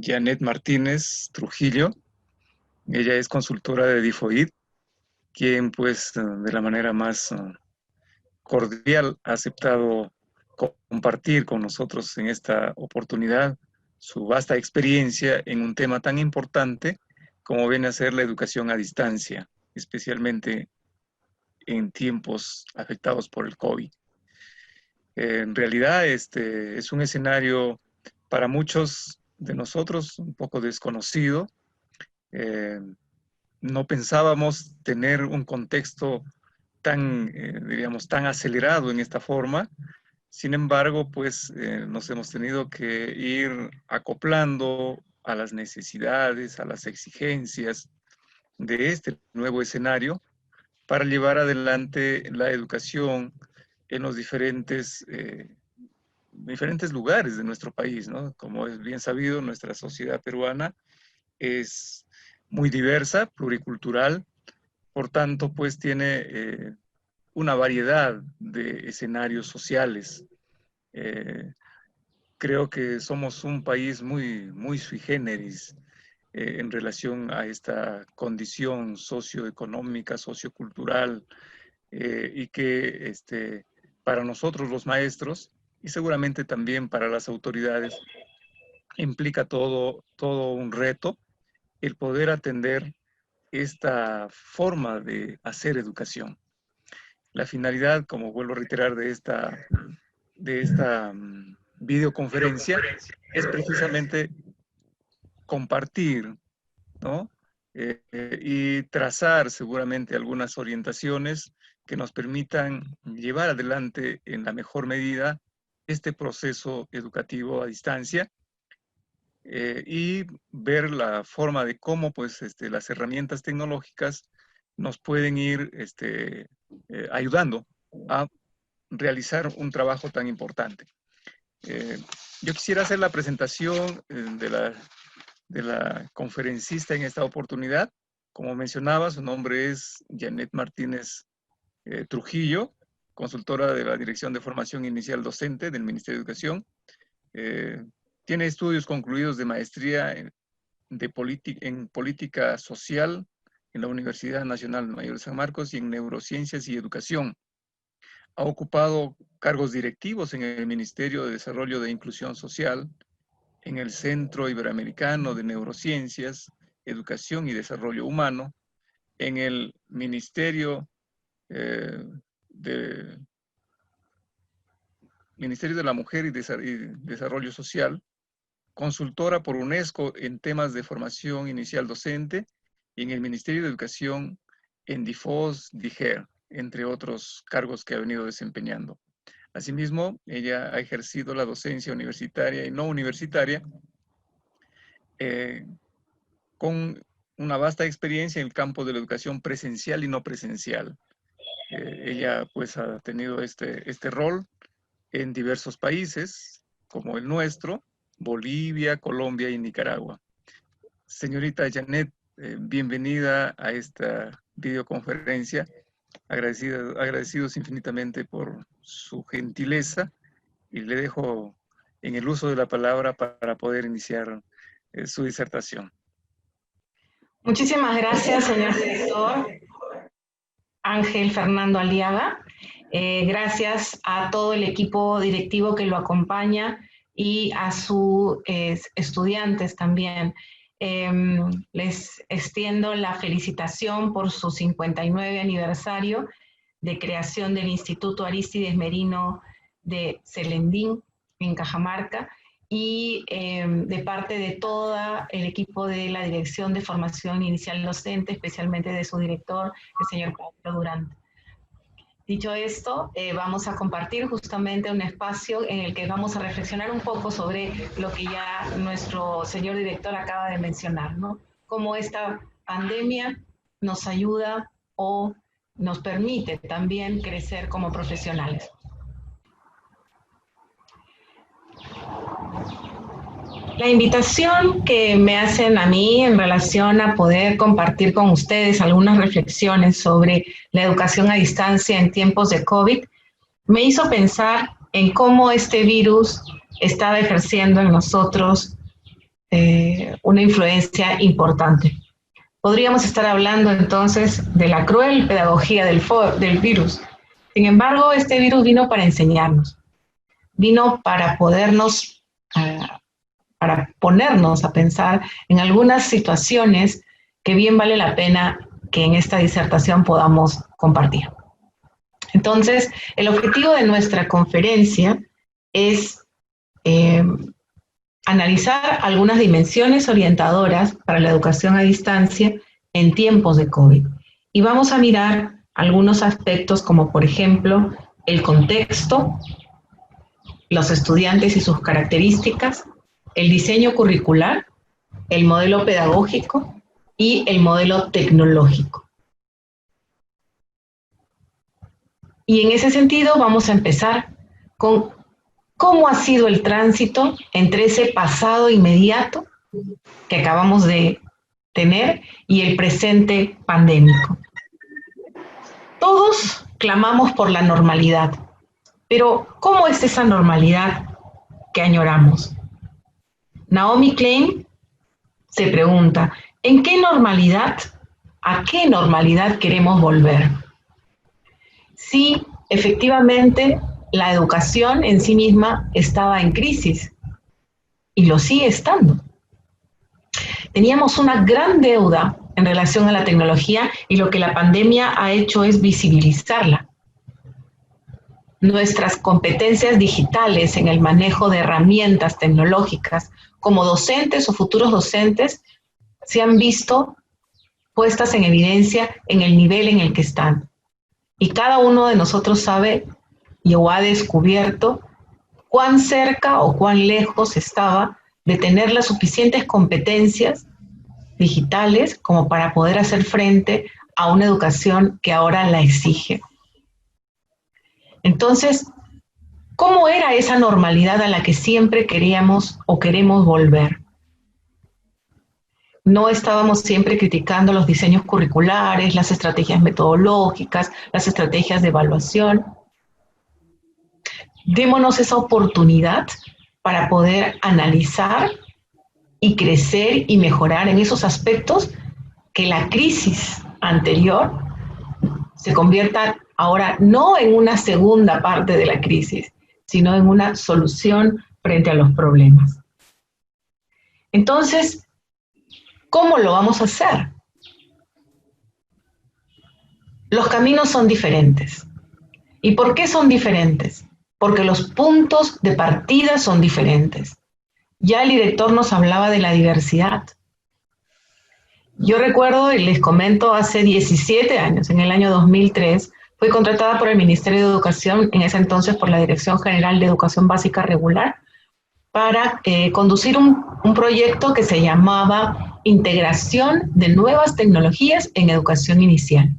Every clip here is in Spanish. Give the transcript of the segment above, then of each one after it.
Janet Martínez Trujillo. Ella es consultora de Difoid, quien pues de la manera más cordial ha aceptado compartir con nosotros en esta oportunidad su vasta experiencia en un tema tan importante como viene a ser la educación a distancia, especialmente en tiempos afectados por el COVID. En realidad es un escenario para muchos de nosotros un poco desconocido. No pensábamos tener un contexto tan, diríamos, tan acelerado en esta forma. Sin embargo, pues nos hemos tenido que ir acoplando a las necesidades, a las exigencias de este nuevo escenario para llevar adelante la educación en los diferentes lugares de nuestro país, ¿no? Como es bien sabido, nuestra sociedad peruana es muy diversa, pluricultural, por tanto, pues tiene una variedad de escenarios sociales. Creo que somos un país muy sui generis en relación a esta condición socioeconómica, sociocultural, y que para nosotros los maestros, y seguramente también para las autoridades, implica todo un reto el poder atender esta forma de hacer educación. La finalidad, como vuelvo a reiterar, de esta videoconferencia es precisamente compartir, ¿no? Y trazar seguramente algunas orientaciones que nos permitan llevar adelante en la mejor medida este proceso educativo a distancia, y ver la forma de cómo pues, las herramientas tecnológicas nos pueden ir ayudando a realizar un trabajo tan importante. Yo quisiera hacer la presentación de la conferencista en esta oportunidad. Como mencionaba, su nombre es Janet Martínez Trujillo, consultora de la Dirección de Formación Inicial Docente del Ministerio de Educación. Tiene estudios concluidos de maestría en política social en la Universidad Nacional Mayor de San Marcos y en neurociencias y educación. Ha ocupado cargos directivos en el Ministerio de Desarrollo e Inclusión Social, en el Centro Iberoamericano de Neurociencias, Educación y Desarrollo Humano, en el Ministerio de la Mujer y Desarrollo Social, consultora por UNESCO en temas de formación inicial docente y en el Ministerio de Educación en DIFOS, DIGER, entre otros cargos que ha venido desempeñando. Asimismo, ella ha ejercido la docencia universitaria y no universitaria con una vasta experiencia en el campo de la educación presencial y no presencial. Ella pues ha tenido este rol en diversos países como el nuestro, Bolivia, Colombia y Nicaragua. Señorita Janet, bienvenida a esta videoconferencia. Agradecidos infinitamente por su gentileza y le dejo en el uso de la palabra para poder iniciar su disertación. Muchísimas gracias, señor director Ángel Fernando Aliaga. Gracias a todo el equipo directivo que lo acompaña y a sus estudiantes también. Les extiendo la felicitación por su 59 aniversario de creación del Instituto Arístides Merino de Celendín, en Cajamarca, y de parte de todo el equipo de la Dirección de Formación Inicial Docente, especialmente de su director, el señor Pablo Durante. Dicho esto, vamos a compartir justamente un espacio en el que vamos a reflexionar un poco sobre lo que ya nuestro señor director acaba de mencionar, ¿no? Cómo esta pandemia nos ayuda o nos permite también crecer como profesionales. La invitación que me hacen a mí en relación a poder compartir con ustedes algunas reflexiones sobre la educación a distancia en tiempos de COVID me hizo pensar en cómo este virus estaba ejerciendo en nosotros una influencia importante. Podríamos estar hablando entonces de la cruel pedagogía del virus. Sin embargo, este virus vino para enseñarnos, vino para para ponernos a pensar en algunas situaciones que bien vale la pena que en esta disertación podamos compartir. Entonces, el objetivo de nuestra conferencia es analizar algunas dimensiones orientadoras para la educación a distancia en tiempos de COVID. Y vamos a mirar algunos aspectos como, por ejemplo, el contexto, los estudiantes y sus características, el diseño curricular, el modelo pedagógico y el modelo tecnológico. Y en ese sentido vamos a empezar con cómo ha sido el tránsito entre ese pasado inmediato que acabamos de tener y el presente pandémico. Todos clamamos por la normalidad, pero ¿cómo es esa normalidad que añoramos? Naomi Klein se pregunta, ¿en qué normalidad, a qué normalidad queremos volver? Sí, efectivamente, la educación en sí misma estaba en crisis y lo sigue estando. Teníamos una gran deuda en relación a la tecnología y lo que la pandemia ha hecho es visibilizarla. Nuestras competencias digitales en el manejo de herramientas tecnológicas como docentes o futuros docentes se han visto puestas en evidencia en el nivel en el que están. Y cada uno de nosotros sabe o ha descubierto cuán cerca o cuán lejos estaba de tener las suficientes competencias digitales como para poder hacer frente a una educación que ahora la exige. Entonces, ¿cómo era esa normalidad a la que siempre queríamos o queremos volver? No estábamos siempre criticando los diseños curriculares, las estrategias metodológicas, las estrategias de evaluación. Démonos esa oportunidad para poder analizar y crecer y mejorar en esos aspectos que la crisis anterior se convierta ahora no en una segunda parte de la crisis, sino en una solución frente a los problemas. Entonces, ¿cómo lo vamos a hacer? Los caminos son diferentes. ¿Y por qué son diferentes? Porque los puntos de partida son diferentes. Ya el director nos hablaba de la diversidad. Yo recuerdo, y les comento, hace 17 años, en el año 2003, fui contratada por el Ministerio de Educación, en ese entonces por la Dirección General de Educación Básica Regular, para conducir un proyecto que se llamaba Integración de Nuevas Tecnologías en Educación Inicial.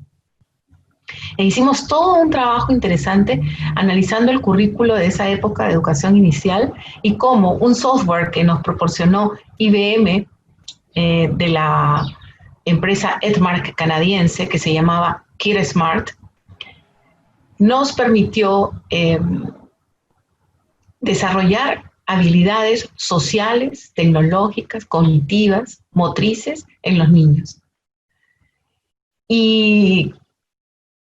E hicimos todo un trabajo interesante analizando el currículo de esa época de educación inicial y cómo un software que nos proporcionó IBM de la empresa Edmark canadiense que se llamaba KidSmart nos permitió desarrollar habilidades sociales, tecnológicas, cognitivas, motrices en los niños. Y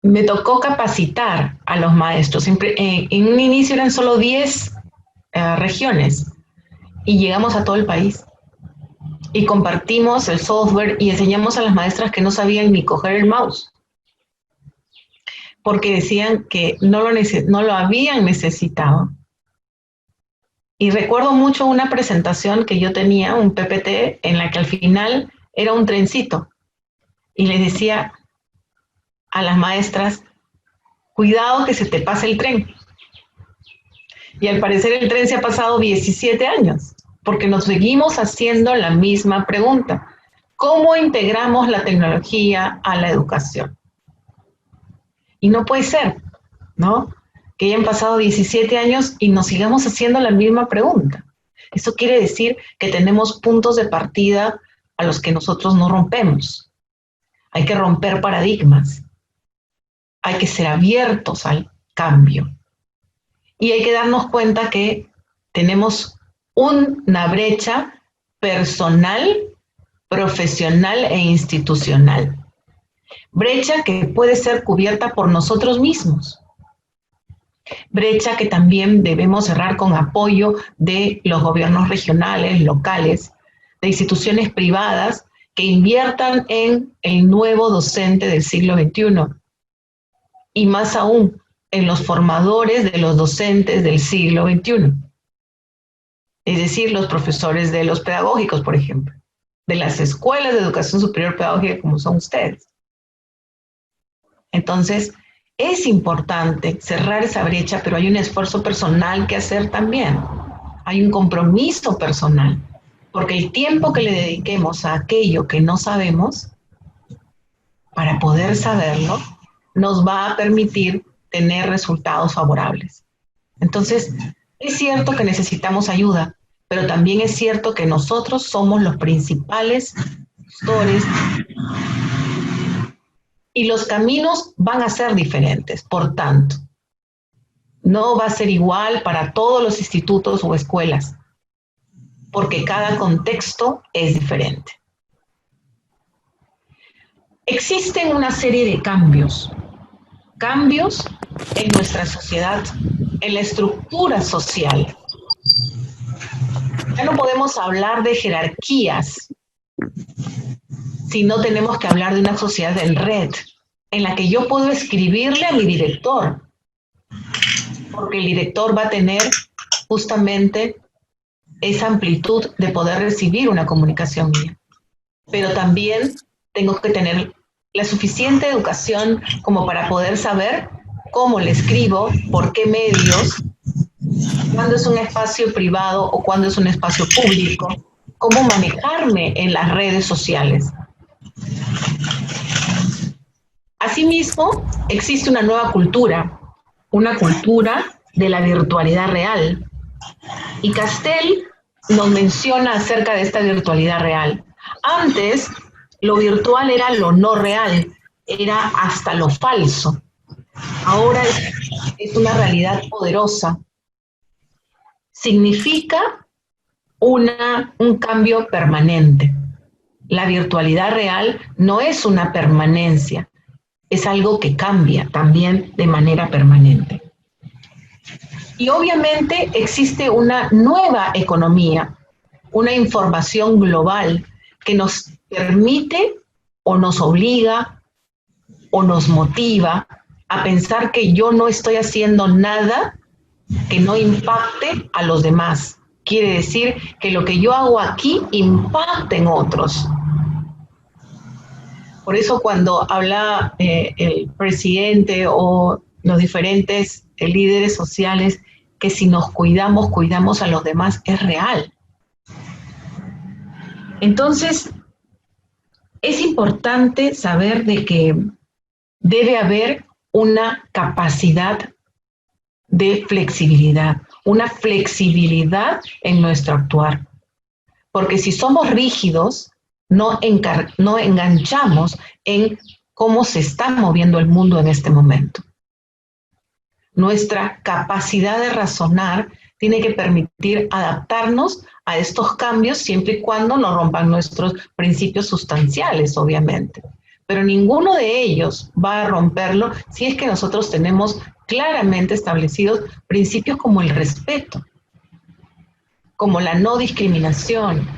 me tocó capacitar a los maestros. En un inicio eran solo 10 regiones y llegamos a todo el país. Y compartimos el software y enseñamos a las maestras que no sabían ni coger el mouse, porque decían que no lo habían necesitado. Y recuerdo mucho una presentación que yo tenía, un PPT, en la que al final era un trencito. Y les decía a las maestras, cuidado que se te pase el tren. Y al parecer el tren se ha pasado 17 años, porque nos seguimos haciendo la misma pregunta. ¿Cómo integramos la tecnología a la educación? Y no puede ser, ¿no? Que hayan pasado 17 años y nos sigamos haciendo la misma pregunta. Eso quiere decir que tenemos puntos de partida a los que nosotros no rompemos. Hay que romper paradigmas. Hay que ser abiertos al cambio. Y hay que darnos cuenta que tenemos una brecha personal, profesional e institucional. Brecha que puede ser cubierta por nosotros mismos. Brecha que también debemos cerrar con apoyo de los gobiernos regionales, locales, de instituciones privadas que inviertan en el nuevo docente del siglo XXI y más aún en los formadores de los docentes del siglo XXI. Es decir, los profesores de los pedagógicos, por ejemplo, de las escuelas de educación superior pedagógica como son ustedes. Entonces, es importante cerrar esa brecha, pero hay un esfuerzo personal que hacer también. Hay un compromiso personal, porque el tiempo que le dediquemos a aquello que no sabemos, para poder saberlo, nos va a permitir tener resultados favorables. Entonces, es cierto que necesitamos ayuda, pero también es cierto que nosotros somos los principales gestores y los caminos van a ser diferentes. Por tanto, no va a ser igual para todos los institutos o escuelas, porque cada contexto es diferente. Existen una serie de cambios en nuestra sociedad, en la estructura social. Ya no podemos hablar de jerarquías, sino tenemos que hablar de una sociedad en red, en la que yo puedo escribirle a mi director, porque el director va a tener justamente esa amplitud de poder recibir una comunicación mía. Pero también tengo que tener la suficiente educación como para poder saber cómo le escribo, por qué medios, cuándo es un espacio privado o cuándo es un espacio público, cómo manejarme en las redes sociales. Asimismo, existe una nueva cultura, una cultura de la virtualidad real. Y Castel nos menciona acerca de esta virtualidad real. Antes, lo virtual era lo no real, era hasta lo falso. Ahora es una realidad poderosa. Significa un cambio permanente. La virtualidad real no es una permanencia, es algo que cambia también de manera permanente. Y obviamente existe una nueva economía, una información global que nos permite o nos obliga o nos motiva a pensar que yo no estoy haciendo nada que no impacte a los demás. Quiere decir que lo que yo hago aquí impacta en otros. Por eso cuando habla el presidente o los diferentes líderes sociales, que si nos cuidamos, cuidamos a los demás, es real. Entonces, es importante saber de que debe haber una capacidad de flexibilidad, una flexibilidad en nuestro actuar. Porque si somos rígidos, no enganchamos en cómo se está moviendo el mundo en este momento. Nuestra capacidad de razonar tiene que permitir adaptarnos a estos cambios siempre y cuando no rompan nuestros principios sustanciales, obviamente. Pero ninguno de ellos va a romperlo si es que nosotros tenemos claramente establecidos principios como el respeto, como la no discriminación,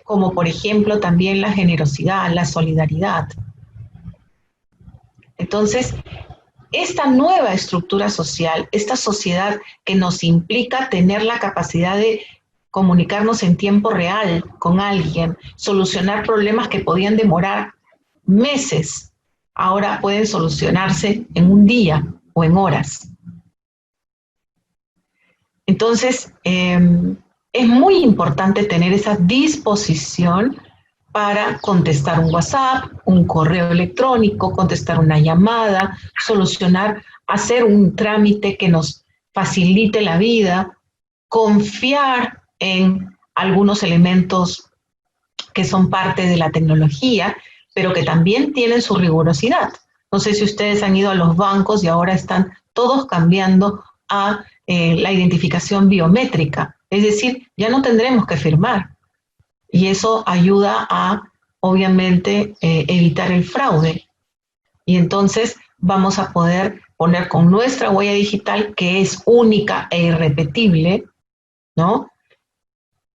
como por ejemplo también la generosidad, la solidaridad. Entonces, esta nueva estructura social, esta sociedad que nos implica tener la capacidad de comunicarnos en tiempo real con alguien, solucionar problemas que podían demorar meses, ahora pueden solucionarse en un día o en horas. Entonces, es muy importante tener esa disposición para contestar un WhatsApp, un correo electrónico, contestar una llamada, solucionar, hacer un trámite que nos facilite la vida, confiar en algunos elementos que son parte de la tecnología, pero que también tienen su rigurosidad. No sé si ustedes han ido a los bancos y ahora están todos cambiando a la identificación biométrica. Es decir, ya no tendremos que firmar. Y eso ayuda a, obviamente, evitar el fraude. Y entonces vamos a poder poner con nuestra huella digital, que es única e irrepetible, ¿no?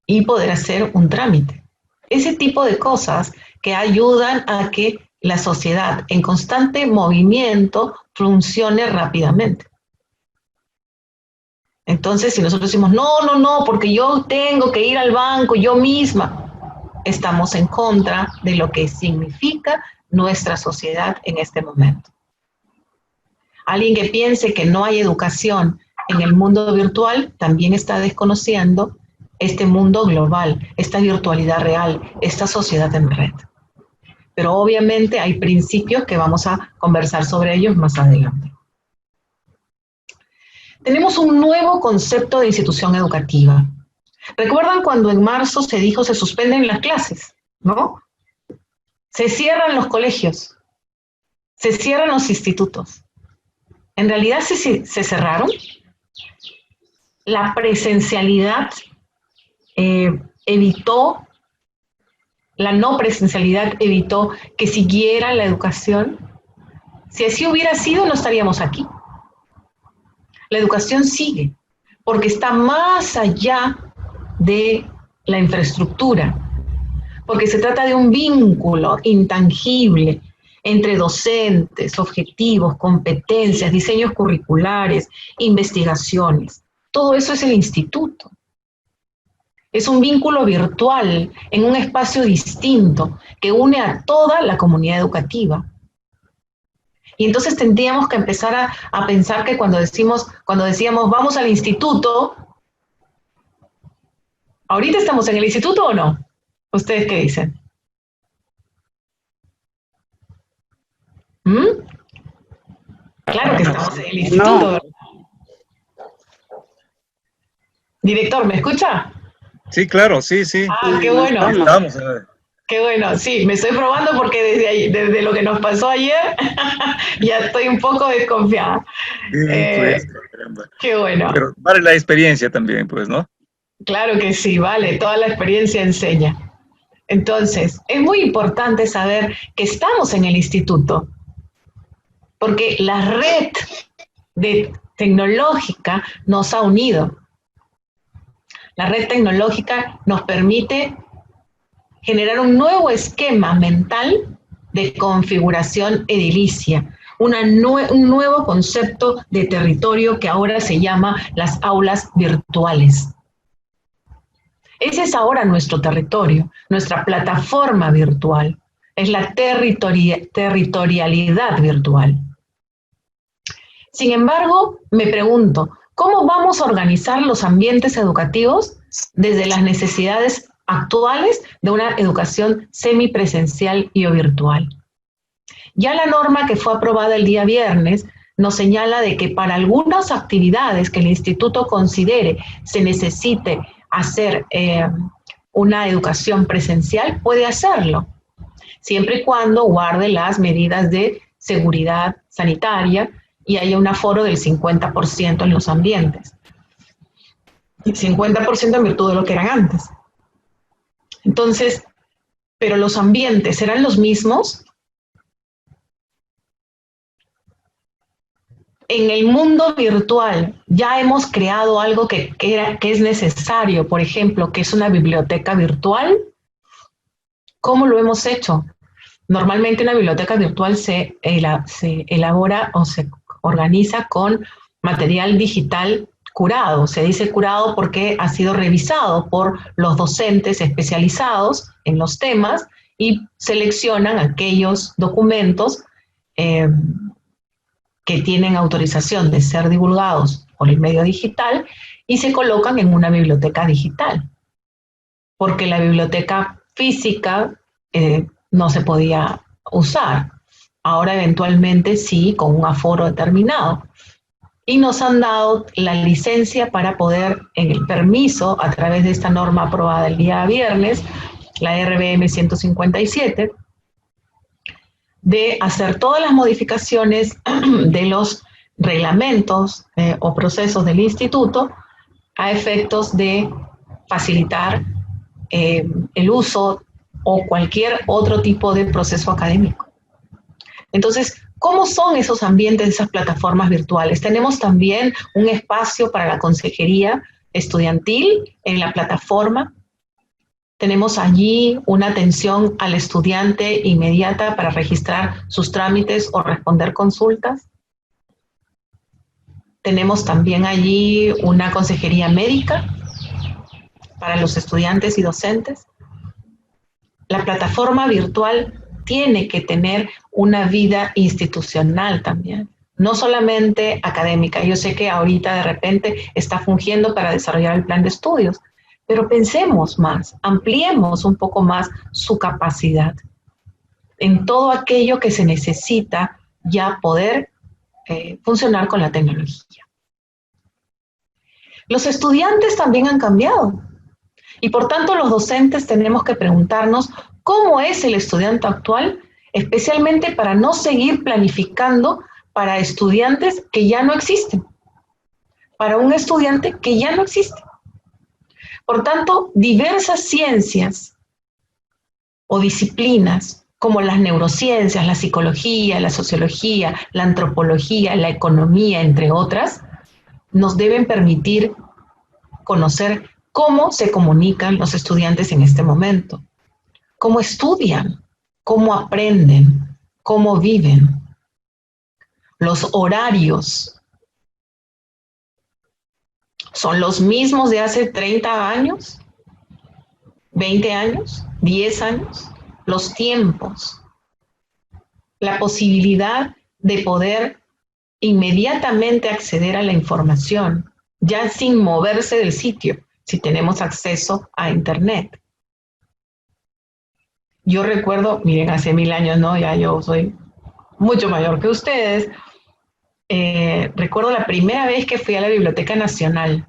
Y poder hacer un trámite. Ese tipo de cosas que ayudan a que la sociedad en constante movimiento funcione rápidamente. Entonces, si nosotros decimos, no, porque yo tengo que ir al banco yo misma, estamos en contra de lo que significa nuestra sociedad en este momento. Alguien que piense que no hay educación en el mundo virtual también está desconociendo este mundo global, esta virtualidad real, esta sociedad en red. Pero obviamente hay principios que vamos a conversar sobre ellos más adelante. Tenemos un nuevo concepto de institución educativa. ¿Recuerdan cuando en marzo se dijo se suspenden las clases, ¿no? Se cierran los colegios, se cierran los institutos. En realidad se cerraron. La presencialidad evitó, la no presencialidad evitó que siguiera la educación. Si así hubiera sido, no estaríamos aquí. La educación sigue, porque está más allá de la infraestructura, porque se trata de un vínculo intangible entre docentes, objetivos, competencias, diseños curriculares, investigaciones. Todo eso es el instituto. Es un vínculo virtual en un espacio distinto que une a toda la comunidad educativa. Y entonces tendríamos que empezar a pensar que cuando decíamos vamos al instituto, ¿ahorita estamos en el instituto o no? ¿Ustedes qué dicen? ¿Mm? Claro que estamos en el instituto. No. Director, ¿me escucha? Sí, claro, sí. Ah, qué bueno. Estamos. Qué bueno, sí, me estoy probando porque desde lo que nos pasó ayer ya estoy un poco desconfiada. Sí, pues, caramba. Qué bueno. Pero vale la experiencia también, pues, ¿no? Claro que sí, vale, toda la experiencia enseña. Entonces, es muy importante saber que estamos en el instituto, porque la red tecnológica nos ha unido. La red tecnológica nos permite generar un nuevo esquema mental de configuración edilicia, un nuevo concepto de territorio que ahora se llama las aulas virtuales. Ese es ahora nuestro territorio, nuestra plataforma virtual, es la territorialidad virtual. Sin embargo, me pregunto, ¿cómo vamos a organizar los ambientes educativos desde las necesidades actuales de una educación semipresencial y o virtual? Ya la norma que fue aprobada el día viernes nos señala de que para algunas actividades que el instituto considere se necesite hacer una educación presencial, puede hacerlo, siempre y cuando guarde las medidas de seguridad sanitaria y haya un aforo del 50% en los ambientes. Y 50% en virtud de lo que eran antes. Entonces, ¿pero los ambientes serán los mismos? En el mundo virtual ya hemos creado algo que es necesario, por ejemplo, que es una biblioteca virtual. ¿Cómo lo hemos hecho? Normalmente una biblioteca virtual se elabora o se organiza con material digital curado. Se dice curado porque ha sido revisado por los docentes especializados en los temas y seleccionan aquellos documentos que tienen autorización de ser divulgados por el medio digital y se colocan en una biblioteca digital, porque la biblioteca física no se podía usar. Ahora eventualmente sí, con un aforo determinado. Y nos han dado la licencia para poder, en el permiso, a través de esta norma aprobada el día viernes, la RBM 157, de hacer todas las modificaciones de los reglamentos o procesos del instituto a efectos de facilitar el uso o cualquier otro tipo de proceso académico. Entonces, ¿cómo son esos ambientes, esas plataformas virtuales? Tenemos también un espacio para la consejería estudiantil en la plataforma. Tenemos allí una atención al estudiante inmediata para registrar sus trámites o responder consultas. Tenemos también allí una consejería médica para los estudiantes y docentes. La plataforma virtual tiene que tener una vida institucional también, no solamente académica. Yo sé que ahorita de repente está fungiendo para desarrollar el plan de estudios, pero pensemos más, ampliemos un poco más su capacidad en todo aquello que se necesita ya poder funcionar con la tecnología. Los estudiantes también han cambiado y por tanto los docentes tenemos que preguntarnos cómo es el estudiante actual, especialmente para no seguir planificando para estudiantes que ya no existen, para un estudiante que ya no existe. Por tanto, diversas ciencias o disciplinas como las neurociencias, la psicología, la sociología, la antropología, la economía, entre otras, nos deben permitir conocer cómo se comunican los estudiantes en este momento, cómo estudian, cómo aprenden, cómo viven. Los horarios son los mismos de hace 30 años, 20 años, 10 años. Los tiempos, la posibilidad de poder inmediatamente acceder a la información, ya sin moverse del sitio, si tenemos acceso a Internet. Yo recuerdo, miren, hace 1000 años, ¿no? Ya yo soy mucho mayor que ustedes. Recuerdo la primera vez que fui a la Biblioteca Nacional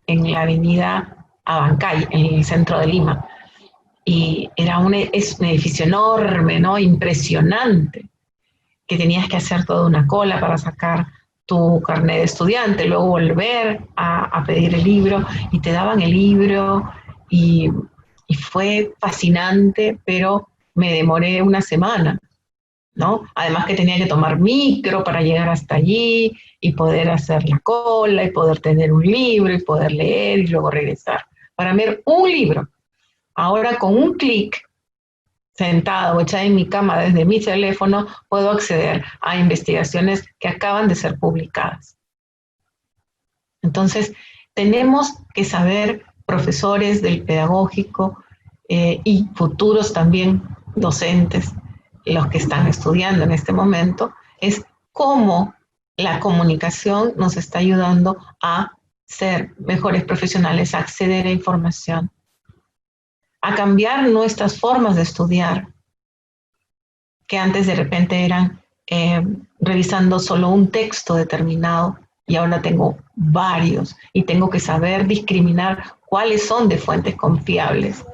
en la avenida Abancay, en el centro de Lima. Y era es un edificio enorme, ¿no? Impresionante, que tenías que hacer toda una cola para sacar tu carnet de estudiante, luego volver a pedir el libro, y te daban el libro, y fue fascinante, pero me demoré una semana, ¿no? Además que tenía que tomar micro para llegar hasta allí, y poder hacer la cola, y poder tener un libro, y poder leer, y luego regresar, para ver un libro. Ahora con un clic, sentada o echada en mi cama desde mi teléfono, puedo acceder a investigaciones que acaban de ser publicadas. Entonces, tenemos que saber, profesores del pedagógico y futuros también docentes, los que están estudiando en este momento, es cómo la comunicación nos está ayudando a ser mejores profesionales, a acceder a información, a cambiar nuestras formas de estudiar, que antes de repente eran revisando solo un texto determinado, y ahora tengo varios, y tengo que saber discriminar cuáles son de fuentes confiables.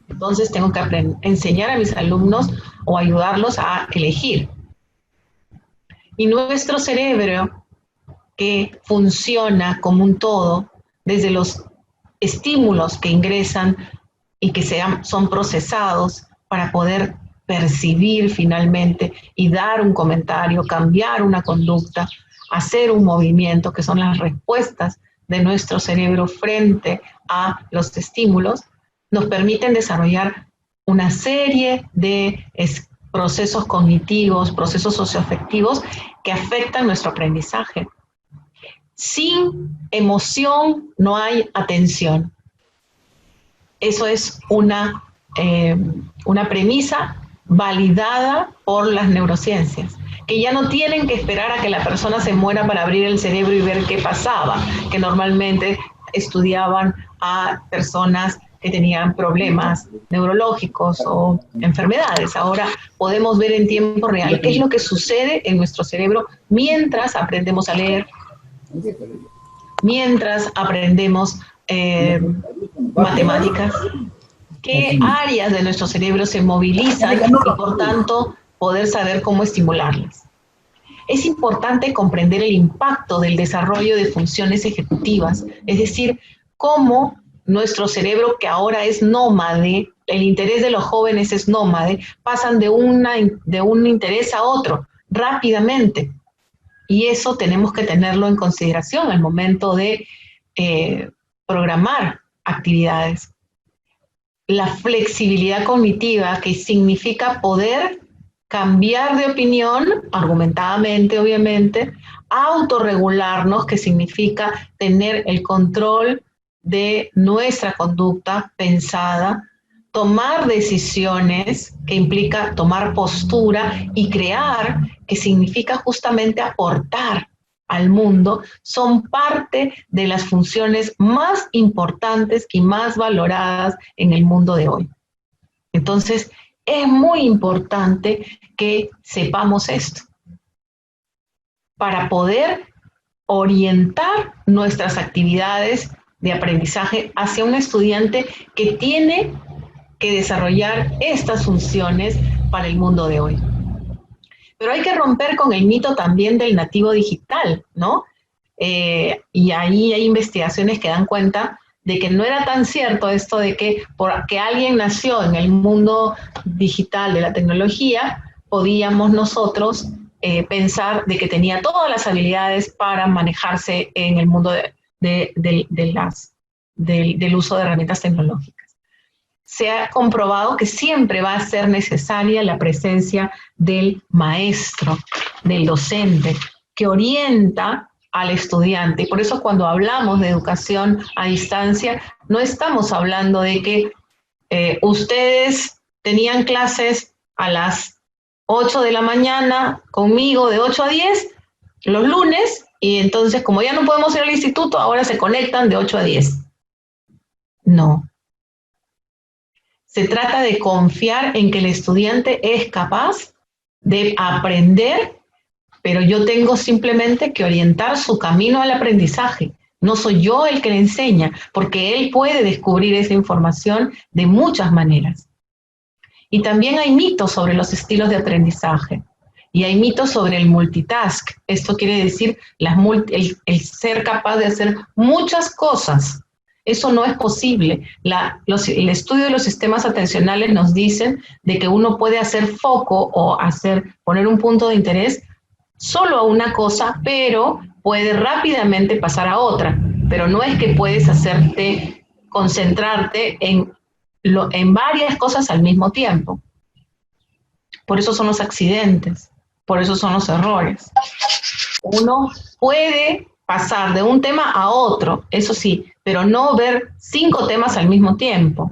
Entonces tengo que enseñar a mis alumnos o ayudarlos a elegir. Y nuestro cerebro, que funciona como un todo, desde los estímulos que ingresan y que son procesados para poder percibir finalmente y dar un comentario, cambiar una conducta, hacer un movimiento, que son las respuestas de nuestro cerebro frente a los estímulos, nos permiten desarrollar una serie de procesos cognitivos, procesos socioafectivos que afectan nuestro aprendizaje. Sin emoción no hay atención. Eso es una premisa validada por las neurociencias, que ya no tienen que esperar a que la persona se muera para abrir el cerebro y ver qué pasaba, que normalmente estudiaban a personas que tenían problemas neurológicos o enfermedades. Ahora podemos ver en tiempo real qué es lo que sucede en nuestro cerebro mientras aprendemos a leer, mientras aprendemos matemáticas, qué áreas de nuestro cerebro se movilizan y por tanto poder saber cómo estimularlas. Es importante comprender el impacto del desarrollo de funciones ejecutivas, es decir, cómo nuestro cerebro, que ahora es nómade, el interés de los jóvenes es nómade, pasan de un interés a otro rápidamente. Y eso tenemos que tenerlo en consideración al momento de programar actividades. La flexibilidad cognitiva, que significa poder cambiar de opinión, argumentadamente, obviamente, autorregularnos, que significa tener el control de nuestra conducta pensada, tomar decisiones, que implica tomar postura, y crear, que significa justamente aportar al mundo, son parte de las funciones más importantes y más valoradas en el mundo de hoy. Entonces, es muy importante que sepamos esto para poder orientar nuestras actividades de aprendizaje hacia un estudiante que tiene que desarrollar estas funciones para el mundo de hoy. Pero hay que romper con el mito también del nativo digital, ¿no? Y ahí hay investigaciones que dan cuenta de que no era tan cierto esto de que porque alguien nació en el mundo digital de la tecnología, podíamos nosotros pensar de que tenía todas las habilidades para manejarse en el mundo del uso de herramientas tecnológicas. Se ha comprobado que siempre va a ser necesaria la presencia del maestro, del docente, que orienta al estudiante. Y por eso cuando hablamos de educación a distancia, no estamos hablando de que ustedes tenían clases a las 8 de la mañana conmigo de 8 a 10 los lunes, y entonces como ya no podemos ir al instituto, ahora se conectan de 8 a 10. No. Se trata de confiar en que el estudiante es capaz de aprender, pero yo tengo simplemente que orientar su camino al aprendizaje. No soy yo el que le enseña, porque él puede descubrir esa información de muchas maneras. Y también hay mitos sobre los estilos de aprendizaje. Y hay mitos sobre el multitask. Esto quiere decir el ser capaz de hacer muchas cosas. Eso no es posible. El estudio de los sistemas atencionales nos dicen de que uno puede hacer foco o poner un punto de interés solo a una cosa, pero puede rápidamente pasar a otra. Pero no es que puedes concentrarte en varias cosas al mismo tiempo. Por eso son los accidentes, por eso son los errores. Uno puede pasar de un tema a otro, eso sí, pero no ver 5 temas al mismo tiempo.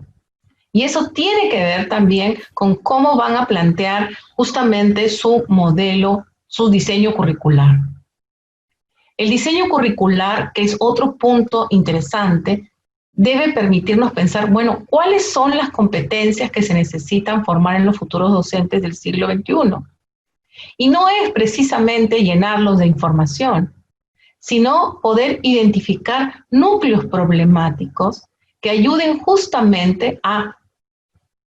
Y eso tiene que ver también con cómo van a plantear justamente su modelo, su diseño curricular. El diseño curricular, que es otro punto interesante, debe permitirnos pensar, bueno, ¿cuáles son las competencias que se necesitan formar en los futuros docentes del siglo XXI? Y no es precisamente llenarlos de información, sino poder identificar núcleos problemáticos que ayuden justamente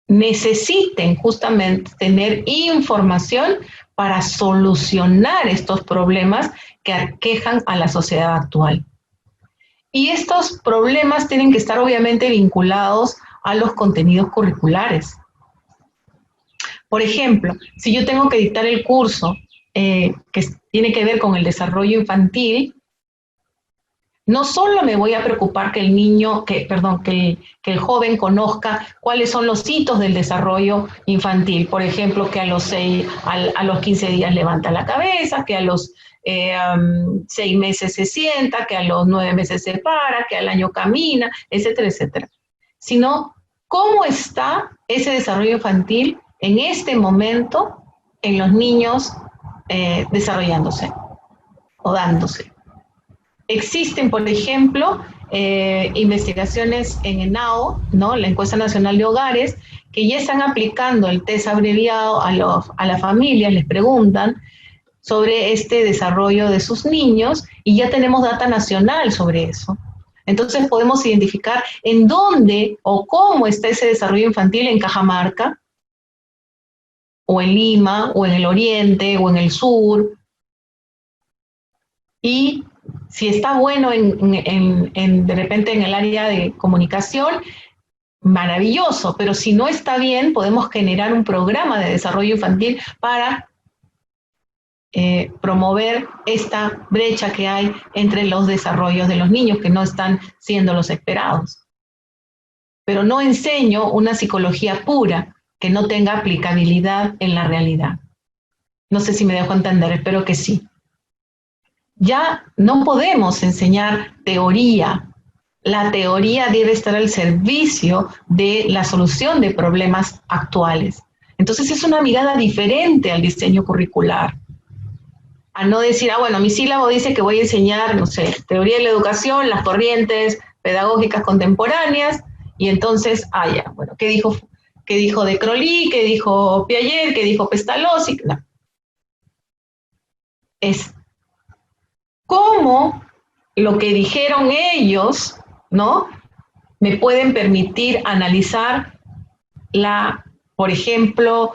necesiten justamente tener información para solucionar estos problemas que aquejan a la sociedad actual. Y estos problemas tienen que estar obviamente vinculados a los contenidos curriculares. Por ejemplo, si yo tengo que dictar el curso que tiene que ver con el desarrollo infantil, no solo me voy a preocupar que el joven conozca cuáles son los hitos del desarrollo infantil. Por ejemplo, que a los 15 días levanta la cabeza, que a los 6 meses se sienta, que a los 9 meses se para, que al año camina, etcétera, etcétera. Sino, ¿cómo está ese desarrollo infantil en este momento en los niños desarrollándose o dándose? Existen, por ejemplo, investigaciones en ENAO, ¿no? La Encuesta Nacional de Hogares, que ya están aplicando el test abreviado a las familias, les preguntan sobre este desarrollo de sus niños, y ya tenemos data nacional sobre eso. Entonces podemos identificar en dónde o cómo está ese desarrollo infantil en Cajamarca, o en Lima, o en el oriente, o en el sur, y Si está bueno de repente en el área de comunicación, maravilloso, pero si no está bien, podemos generar un programa de desarrollo infantil para promover esta brecha que hay entre los desarrollos de los niños que no están siendo los esperados. Pero no enseño una psicología pura que no tenga aplicabilidad en la realidad. No sé si me dejo entender, espero que sí. Ya no podemos enseñar teoría. La teoría debe estar al servicio de la solución de problemas actuales. Entonces es una mirada diferente al diseño curricular. A no decir, bueno, mi sílabo dice que voy a enseñar, no sé, teoría de la educación, las corrientes pedagógicas contemporáneas, y entonces, ya, bueno, ¿qué dijo de Crowley? ¿Qué dijo Piaget? ¿Qué dijo Pestalozzi? No. Es cómo lo que dijeron ellos, ¿no? Me pueden permitir analizar por ejemplo,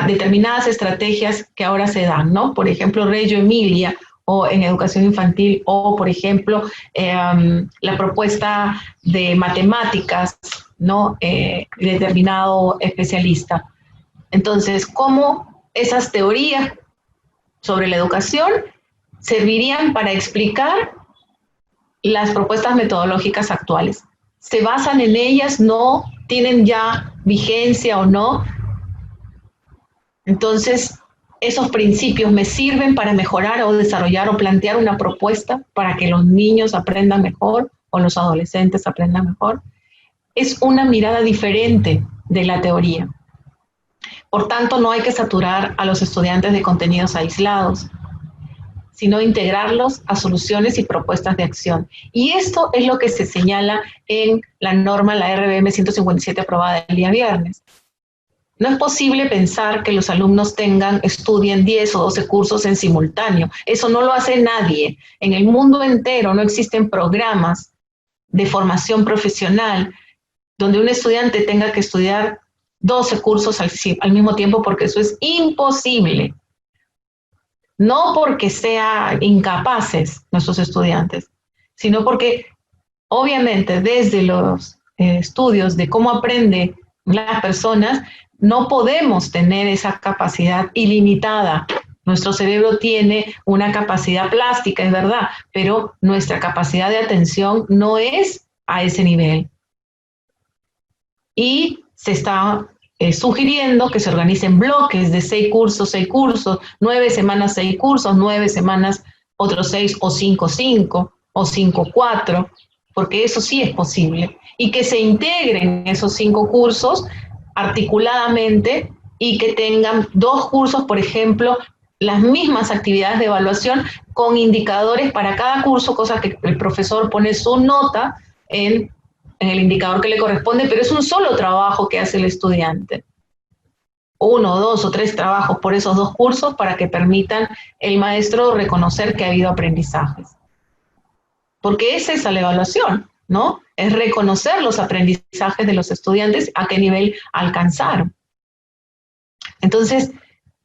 determinadas estrategias que ahora se dan, ¿no? Por ejemplo, Reggio Emilia, o en educación infantil, o por ejemplo, la propuesta de matemáticas, ¿no? Determinado especialista. Entonces, ¿cómo esas teorías sobre la educación servirían para explicar las propuestas metodológicas actuales? ¿Se basan en ellas? ¿No? ¿Tienen ya vigencia o no? Entonces, esos principios me sirven para mejorar o desarrollar o plantear una propuesta para que los niños aprendan mejor o los adolescentes aprendan mejor. Es una mirada diferente de la teoría. Por tanto, no hay que saturar a los estudiantes de contenidos aislados, sino integrarlos a soluciones y propuestas de acción. Y esto es lo que se señala en la norma, la RBM 157 aprobada el día viernes. No es posible pensar que los alumnos estudien 10 o 12 cursos en simultáneo. Eso no lo hace nadie. En el mundo entero no existen programas de formación profesional donde un estudiante tenga que estudiar 12 cursos al mismo tiempo, porque eso es imposible. No porque sean incapaces nuestros estudiantes, sino porque obviamente desde los estudios de cómo aprenden las personas, no podemos tener esa capacidad ilimitada. Nuestro cerebro tiene una capacidad plástica, es verdad, pero nuestra capacidad de atención no es a ese nivel. Y se está sugiriendo que se organicen bloques de 6 cursos, 9 semanas 6 cursos, 9 semanas otros 6 o 5, o 5-4, porque eso sí es posible. Y que se integren esos 5 cursos articuladamente y que tengan 2 cursos, por ejemplo, las mismas actividades de evaluación con indicadores para cada curso, cosa que el profesor pone su nota en el indicador que le corresponde, pero es un solo trabajo que hace el estudiante. 1, 2 o 3 trabajos por esos 2 cursos para que permitan el maestro reconocer que ha habido aprendizajes. Porque esa es la evaluación, ¿no? Es reconocer los aprendizajes de los estudiantes, a qué nivel alcanzaron. Entonces,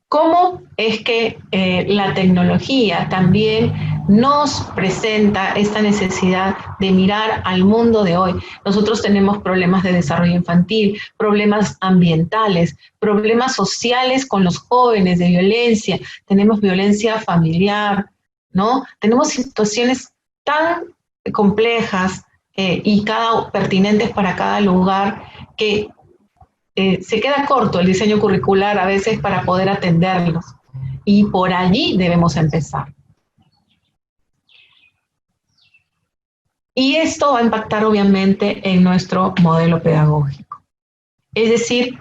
¿cómo es que la tecnología también nos presenta esta necesidad de mirar al mundo de hoy? Nosotros tenemos problemas de desarrollo infantil, problemas ambientales, problemas sociales con los jóvenes de violencia, tenemos violencia familiar, ¿no? Tenemos situaciones tan complejas y pertinentes para cada lugar que se queda corto el diseño curricular a veces para poder atenderlos. Y por allí debemos empezar. Y esto va a impactar obviamente en nuestro modelo pedagógico. Es decir,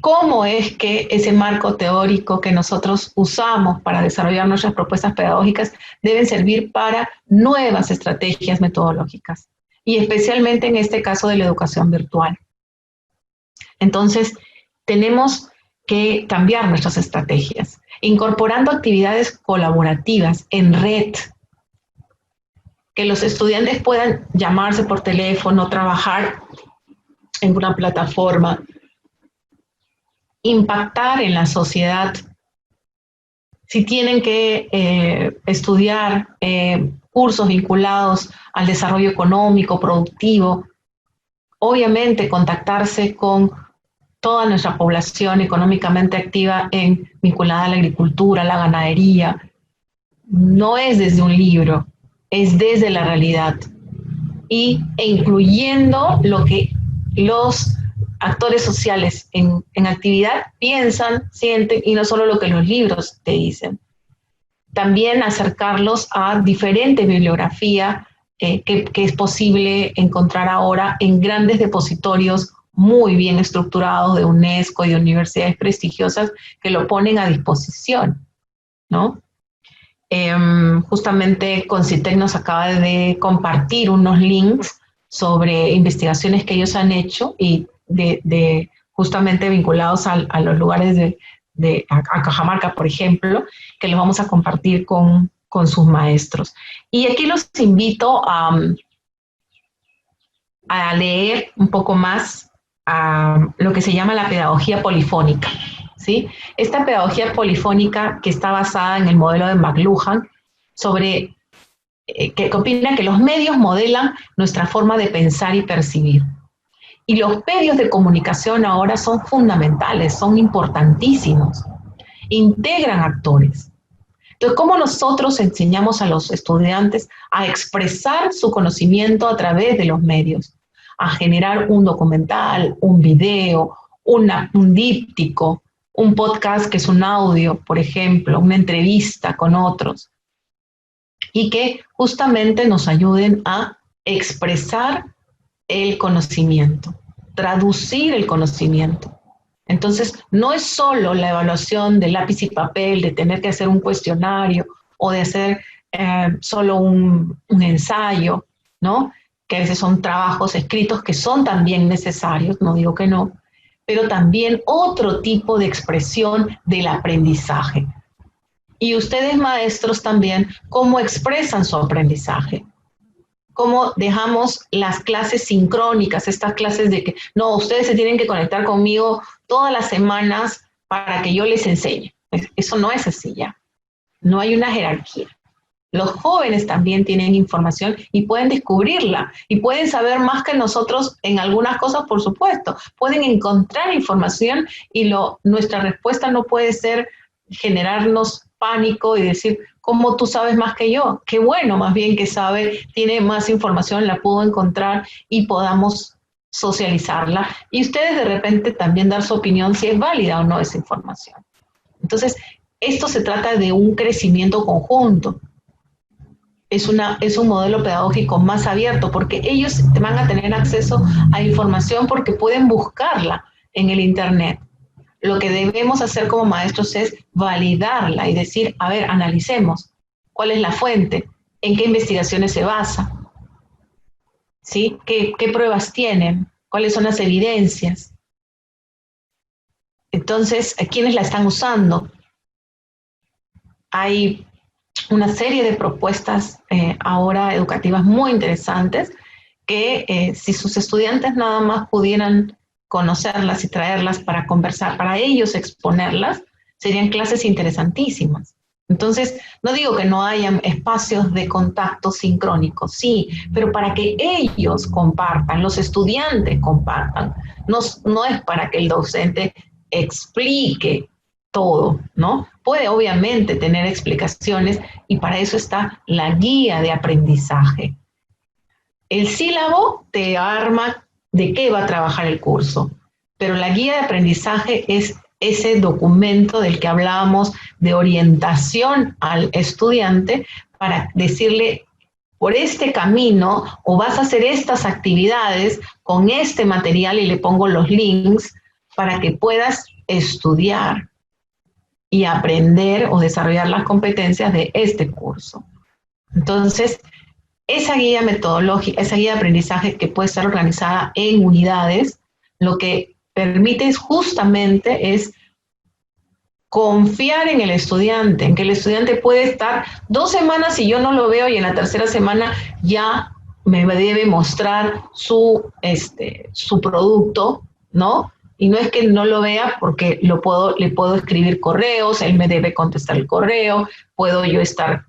cómo es que ese marco teórico que nosotros usamos para desarrollar nuestras propuestas pedagógicas deben servir para nuevas estrategias metodológicas. Y especialmente en este caso de la educación virtual. Entonces, tenemos que cambiar nuestras estrategias, incorporando actividades colaborativas en red, que los estudiantes puedan llamarse por teléfono, trabajar en una plataforma, impactar en la sociedad. Si tienen que estudiar cursos vinculados al desarrollo económico, productivo. Obviamente, contactarse con toda nuestra población económicamente activa vinculada a la agricultura, a la ganadería. No es desde un libro, es desde la realidad. E incluyendo lo que los actores sociales en actividad piensan, sienten, y no solo lo que los libros te dicen. También acercarlos a diferente bibliografía que es posible encontrar ahora en grandes depositorios muy bien estructurados de UNESCO y de universidades prestigiosas que lo ponen a disposición, ¿no? Justamente Concitec nos acaba de compartir unos links sobre investigaciones que ellos han hecho y justamente vinculados a los lugares a Cajamarca, por ejemplo, que los vamos a compartir con sus maestros. Y aquí los invito a leer un poco más lo que se llama la pedagogía polifónica, ¿sí? Esta pedagogía polifónica que está basada en el modelo de McLuhan, que opina que los medios modelan nuestra forma de pensar y percibir. Y los medios de comunicación ahora son fundamentales, son importantísimos, integran actores. Entonces, ¿cómo nosotros enseñamos a los estudiantes a expresar su conocimiento a través de los medios? A generar un documental, un video, un díptico, un podcast que es un audio, por ejemplo, una entrevista con otros, y que justamente nos ayuden a expresar el conocimiento, traducir el conocimiento. Entonces, no es solo la evaluación de lápiz y papel, de tener que hacer un cuestionario o de hacer solo un ensayo, ¿no? Que a veces son trabajos escritos que son también necesarios, no digo que no, pero también otro tipo de expresión del aprendizaje. Y ustedes, maestros, también, ¿cómo expresan su aprendizaje? ¿Cómo dejamos las clases sincrónicas, estas clases de que, no, ustedes se tienen que conectar conmigo todas las semanas para que yo les enseñe? Eso no es así ya. No hay una jerarquía. Los jóvenes también tienen información y pueden descubrirla y pueden saber más que nosotros en algunas cosas, por supuesto. Pueden encontrar información y nuestra respuesta no puede ser generarnos pánico y decir, ¿cómo tú sabes más que yo? Qué bueno, más bien que sabe, tiene más información, la pudo encontrar y podamos socializarla. Y ustedes de repente también dar su opinión si es válida o no esa información. Entonces, esto se trata de un crecimiento conjunto. Es un modelo pedagógico más abierto porque ellos van a tener acceso a información porque pueden buscarla en el Internet. Lo que debemos hacer como maestros es validarla y decir, a ver, analicemos cuál es la fuente, en qué investigaciones se basa, ¿sí? ¿Qué pruebas tienen? ¿Cuáles son las evidencias? Entonces, ¿quiénes la están usando? Hay una serie de propuestas ahora educativas muy interesantes que si sus estudiantes nada más pudieran conocerlas y traerlas para conversar, para ellos exponerlas, serían clases interesantísimas. Entonces, no digo que no hayan espacios de contacto sincrónicos, sí, pero para que ellos compartan, los estudiantes compartan, no es para que el docente explique todo, ¿no? Puede obviamente tener explicaciones y para eso está la guía de aprendizaje. El sílabo te arma de qué va a trabajar el curso, pero la guía de aprendizaje es ese documento del que hablábamos de orientación al estudiante para decirle, por este camino o vas a hacer estas actividades con este material y le pongo los links para que puedas estudiar y aprender o desarrollar las competencias de este curso. Entonces, esa guía metodológica, esa guía de aprendizaje que puede estar organizada en unidades, lo que permite justamente es confiar en el estudiante, en que el estudiante puede estar 2 semanas y yo no lo veo y en la tercera semana ya me debe mostrar su producto, ¿no? Y no es que no lo vea porque le puedo escribir correos, él me debe contestar el correo, puedo yo estar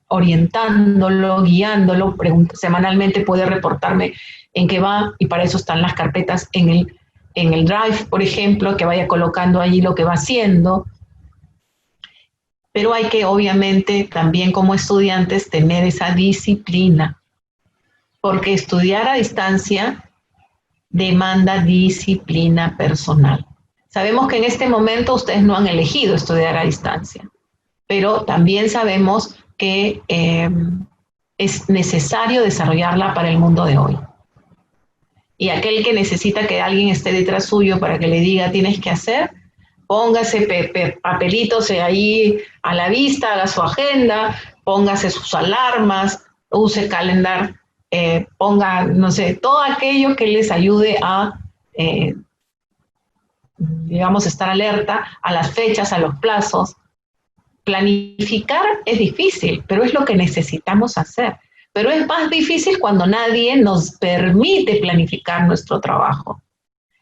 orientándolo, guiándolo, semanalmente puede reportarme en qué va, y para eso están las carpetas en el Drive, por ejemplo, que vaya colocando allí lo que va haciendo. Pero hay que, obviamente, también como estudiantes, tener esa disciplina, porque estudiar a distancia demanda disciplina personal. Sabemos que en este momento ustedes no han elegido estudiar a distancia, pero también sabemos que es necesario desarrollarla para el mundo de hoy. Y aquel que necesita que alguien esté detrás suyo para que le diga tienes que hacer, póngase papelitos ahí a la vista, haga su agenda, póngase sus alarmas, use calendar, ponga, no sé, todo aquello que les ayude a, digamos, estar alerta a las fechas, a los plazos. Planificar es difícil, pero es lo que necesitamos hacer. Pero es más difícil cuando nadie nos permite planificar nuestro trabajo.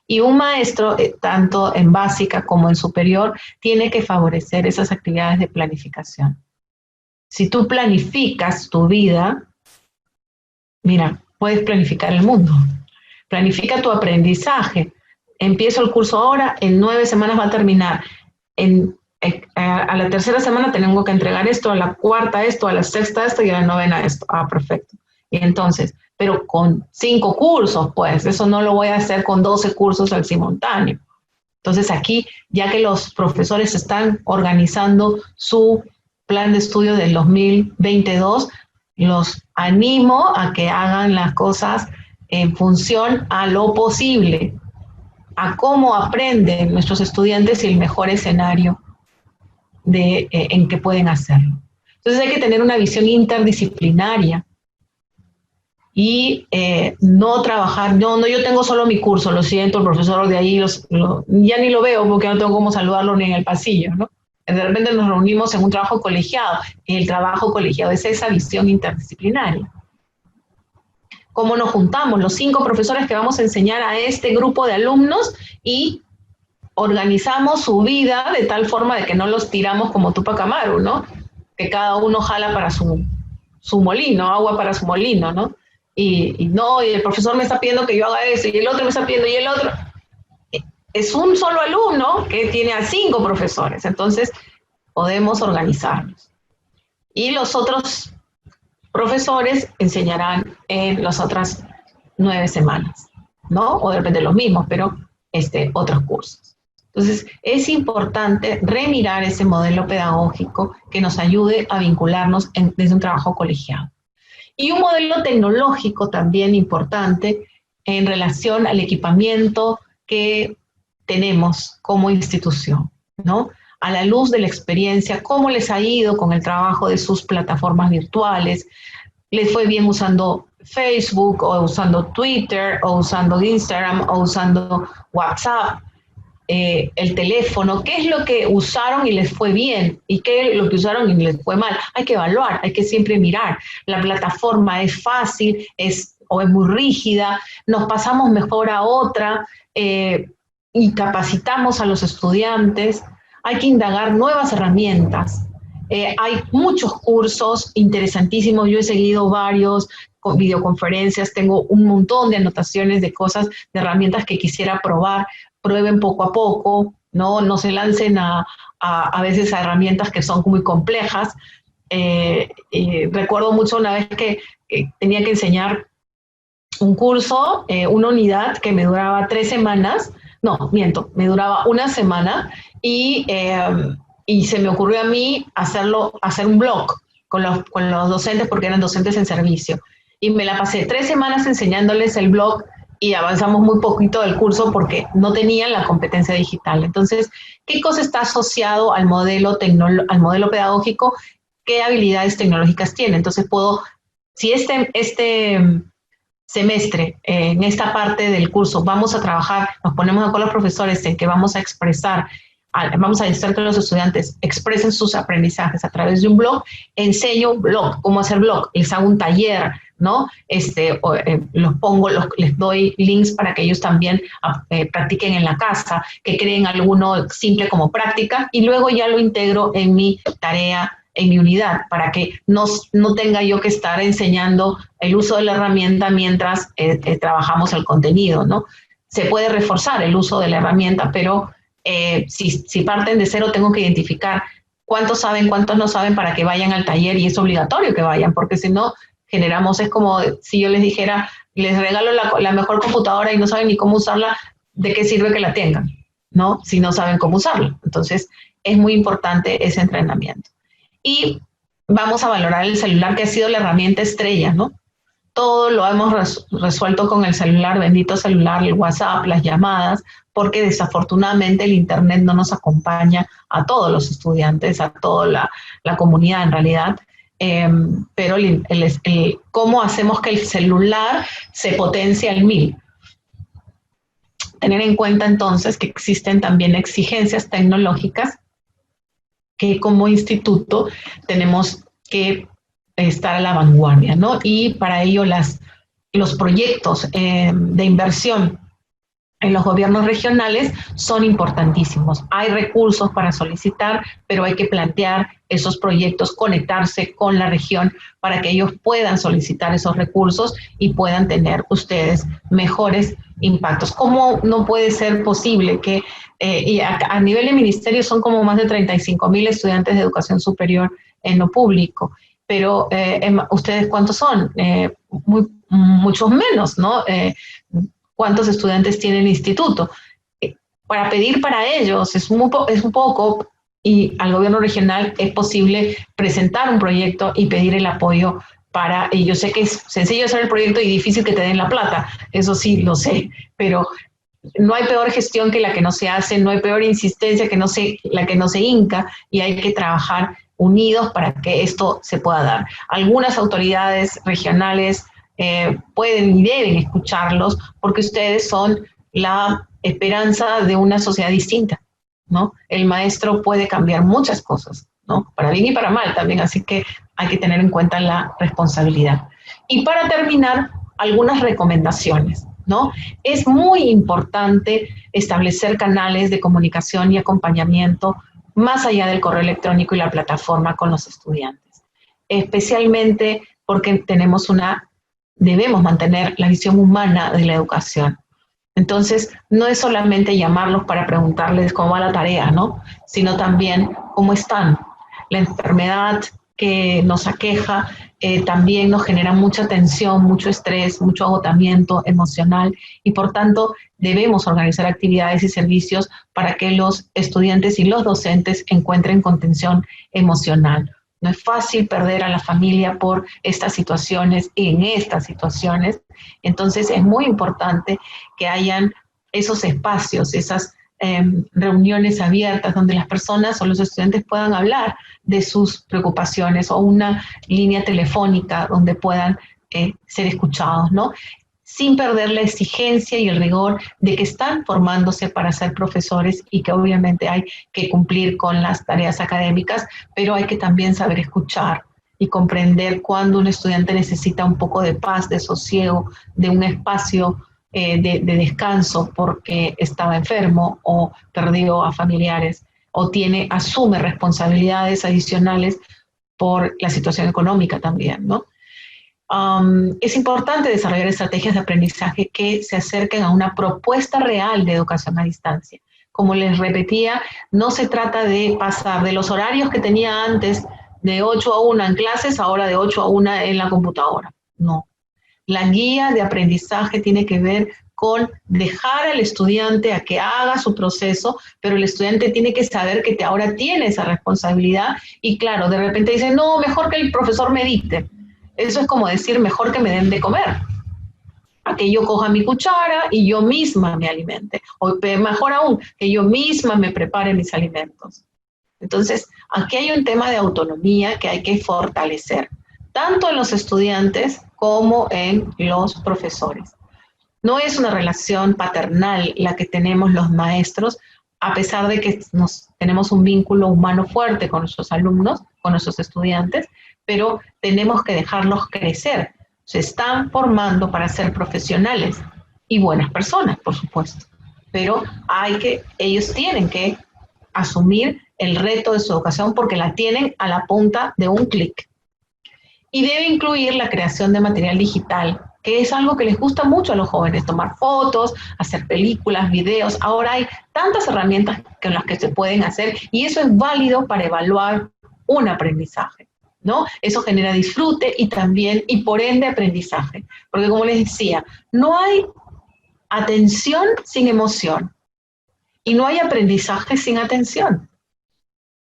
Y un maestro, tanto en básica como en superior, tiene que favorecer esas actividades de planificación. Si tú planificas tu vida, mira, puedes planificar el mundo. Planifica tu aprendizaje. Empiezo el curso ahora, en 9 semanas va a terminar. A la tercera semana tengo que entregar esto, a la cuarta esto, a la sexta esto y a la novena esto. Ah, perfecto. Y entonces, pero con 5 cursos, pues, eso no lo voy a hacer con 12 cursos al simultáneo. Entonces aquí, ya que los profesores están organizando su plan de estudio del 2022, los animo a que hagan las cosas en función a lo posible, a cómo aprenden nuestros estudiantes y el mejor escenario en que pueden hacerlo. Entonces hay que tener una visión interdisciplinaria y no trabajar, no, yo tengo solo mi curso, lo siento, el profesor de ahí ya ni lo veo porque no tengo cómo saludarlo ni en el pasillo, ¿no? De repente nos reunimos en un trabajo colegiado, y el trabajo colegiado es esa visión interdisciplinaria. ¿Cómo nos juntamos? Los 5 profesores que vamos a enseñar a este grupo de alumnos y organizamos su vida de tal forma de que no los tiramos como Tupac Amaru, ¿no? Que cada uno jala para su molino, agua para su molino, ¿no? Y el profesor me está pidiendo que yo haga eso, y el otro me está pidiendo, y el otro. Es un solo alumno que tiene a 5 profesores, entonces podemos organizarnos. Y los otros profesores enseñarán en las otras 9 semanas, ¿no? O de repente los mismos, pero otros cursos. Entonces, es importante remirar ese modelo pedagógico que nos ayude a vincularnos desde un trabajo colegiado. Y un modelo tecnológico también importante en relación al equipamiento que tenemos como institución, ¿no? A la luz de la experiencia, cómo les ha ido con el trabajo de sus plataformas virtuales, les fue bien usando Facebook, o usando Twitter, o usando Instagram, o usando WhatsApp, el teléfono, qué es lo que usaron y les fue bien y qué es lo que usaron y les fue mal. Hay que evaluar, hay que siempre mirar. La plataforma es fácil o es muy rígida, nos pasamos mejor a otra y capacitamos a los estudiantes. Hay que indagar nuevas herramientas. Hay muchos cursos interesantísimos, yo he seguido varios, con videoconferencias, tengo un montón de anotaciones de cosas, de herramientas que quisiera probar. Prueben poco a poco, no se lancen a veces a herramientas que son muy complejas. Recuerdo mucho una vez que tenía que enseñar un curso, una unidad que me duraba 3 semanas, me duraba 1 semana y se me ocurrió a mí hacer un blog con los docentes porque eran docentes en servicio. Y me la pasé 3 semanas enseñándoles el blog y avanzamos muy poquito del curso porque no tenían la competencia digital. Entonces, ¿qué cosa está asociado al modelo pedagógico? ¿Qué habilidades tecnológicas tiene? Entonces si este semestre, en esta parte del curso, vamos a trabajar, nos ponemos de acuerdo los profesores en que vamos a hacer que los estudiantes expresen sus aprendizajes a través de un blog, enseño un blog, cómo hacer blog, les hago un taller, ¿no? Les doy links para que ellos también practiquen en la casa, que creen alguno simple como práctica, y luego ya lo integro en mi tarea en mi unidad, para que no tenga yo que estar enseñando el uso de la herramienta mientras trabajamos el contenido, ¿no? Se puede reforzar el uso de la herramienta, pero si parten de cero, tengo que identificar cuántos saben, cuántos no saben para que vayan al taller, y es obligatorio que vayan, porque si no, generamos, es como si yo les dijera, les regalo la mejor computadora y no saben ni cómo usarla, ¿de qué sirve que la tengan? ¿No? Si no saben cómo usarla. Entonces, es muy importante ese entrenamiento. Y vamos a valorar el celular, que ha sido la herramienta estrella, ¿no? Todo lo hemos resuelto con el celular, bendito celular, el WhatsApp, las llamadas, porque desafortunadamente el Internet no nos acompaña a todos los estudiantes, a toda la comunidad en realidad. Pero ¿cómo hacemos que el celular se potencie al 1000? Tener en cuenta entonces que existen también exigencias tecnológicas que como instituto tenemos que estar a la vanguardia, ¿no? Y para ello los proyectos de inversión en los gobiernos regionales son importantísimos. Hay recursos para solicitar, pero hay que plantear esos proyectos, conectarse con la región para que ellos puedan solicitar esos recursos y puedan tener ustedes mejores impactos. ¿Cómo no puede ser posible que y a nivel de ministerio son como más de 35,000 estudiantes de educación superior en lo público? Pero ¿ustedes cuántos son? Muchos menos, ¿no? ¿Cuántos estudiantes tiene el instituto? Para pedir para ellos es un poco, y al gobierno regional es posible presentar un proyecto y pedir el apoyo para, y yo sé que es sencillo hacer el proyecto y difícil que te den la plata, eso sí lo sé, pero no hay peor gestión que la que no se hace, no hay peor insistencia que la que no se hinca, y hay que trabajar unidos para que esto se pueda dar. Algunas autoridades regionales pueden y deben escucharlos, porque ustedes son la esperanza de una sociedad distinta, ¿no? El maestro puede cambiar muchas cosas, ¿no? Para bien y para mal también, así que hay que tener en cuenta la responsabilidad. Y para terminar, algunas recomendaciones, ¿no? Es muy importante establecer canales de comunicación y acompañamiento más allá del correo electrónico y la plataforma con los estudiantes, especialmente porque debemos mantener la visión humana de la educación. Entonces, no es solamente llamarlos para preguntarles cómo va la tarea, ¿no? Sino también cómo están. La enfermedad que nos aqueja también nos genera mucha tensión, mucho estrés, mucho agotamiento emocional, y por tanto debemos organizar actividades y servicios para que los estudiantes y los docentes encuentren contención emocional. No es fácil perder a la familia por estas situaciones, en estas situaciones. Entonces es muy importante que hayan esos espacios, esas reuniones abiertas donde las personas o los estudiantes puedan hablar de sus preocupaciones, o una línea telefónica donde puedan ser escuchados, ¿no? Sin perder la exigencia y el rigor de que están formándose para ser profesores, y que obviamente hay que cumplir con las tareas académicas, pero hay que también saber escuchar y comprender cuando un estudiante necesita un poco de paz, de sosiego, de un espacio de descanso porque estaba enfermo o perdió a familiares o asume responsabilidades adicionales por la situación económica también, ¿no? Es importante desarrollar estrategias de aprendizaje que se acerquen a una propuesta real de educación a distancia. Como les repetía, no se trata de pasar de los horarios que tenía antes de 8 a 1 en clases, ahora de 8 a 1 en la computadora. No. La guía de aprendizaje tiene que ver con dejar al estudiante a que haga su proceso, pero el estudiante tiene que saber que ahora tiene esa responsabilidad, y claro, de repente dice, no, mejor que el profesor me dicte. Eso es como decir, mejor que me den de comer, a que yo coja mi cuchara y yo misma me alimente, o mejor aún, que yo misma me prepare mis alimentos. Entonces, aquí hay un tema de autonomía que hay que fortalecer, tanto en los estudiantes como en los profesores. No es una relación paternal la que tenemos los maestros, a pesar de que tenemos un vínculo humano fuerte con nuestros alumnos, con nuestros estudiantes, pero tenemos que dejarlos crecer. Se están formando para ser profesionales y buenas personas, por supuesto, pero ellos tienen que asumir el reto de su educación porque la tienen a la punta de un clic. Y debe incluir la creación de material digital, que es algo que les gusta mucho a los jóvenes, tomar fotos, hacer películas, videos. Ahora hay tantas herramientas con las que se pueden hacer y eso es válido para evaluar un aprendizaje, ¿no? Eso genera disfrute y también, y por ende, aprendizaje. Porque como les decía, no hay atención sin emoción y no hay aprendizaje sin atención.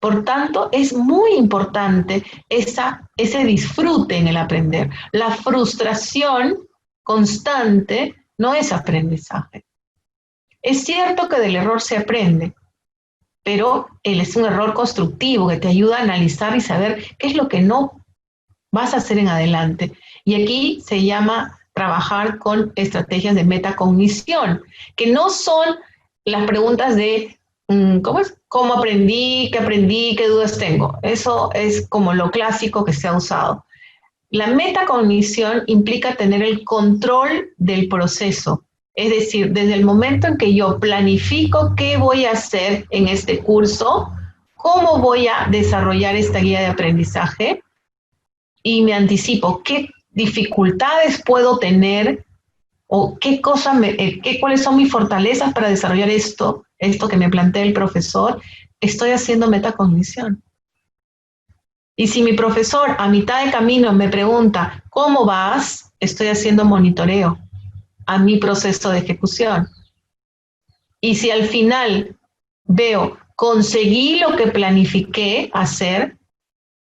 Por tanto, es muy importante ese disfrute en el aprender. La frustración constante no es aprendizaje. Es cierto que del error se aprende, pero él es un error constructivo que te ayuda a analizar y saber qué es lo que no vas a hacer en adelante. Y aquí se llama trabajar con estrategias de metacognición, que no son las preguntas de ¿cómo es? ¿Cómo aprendí? ¿Qué dudas tengo? Eso es como lo clásico que se ha usado. La metacognición implica tener el control del proceso. Es decir, desde el momento en que yo planifico qué voy a hacer en este curso, cómo voy a desarrollar esta guía de aprendizaje y me anticipo qué dificultades puedo tener o cuáles son mis fortalezas para desarrollar esto que me plantea el profesor, estoy haciendo metacognición. Y si mi profesor a mitad de camino me pregunta, ¿cómo vas? Estoy haciendo monitoreo a mi proceso de ejecución. Y si al final veo, conseguí lo que planifiqué hacer,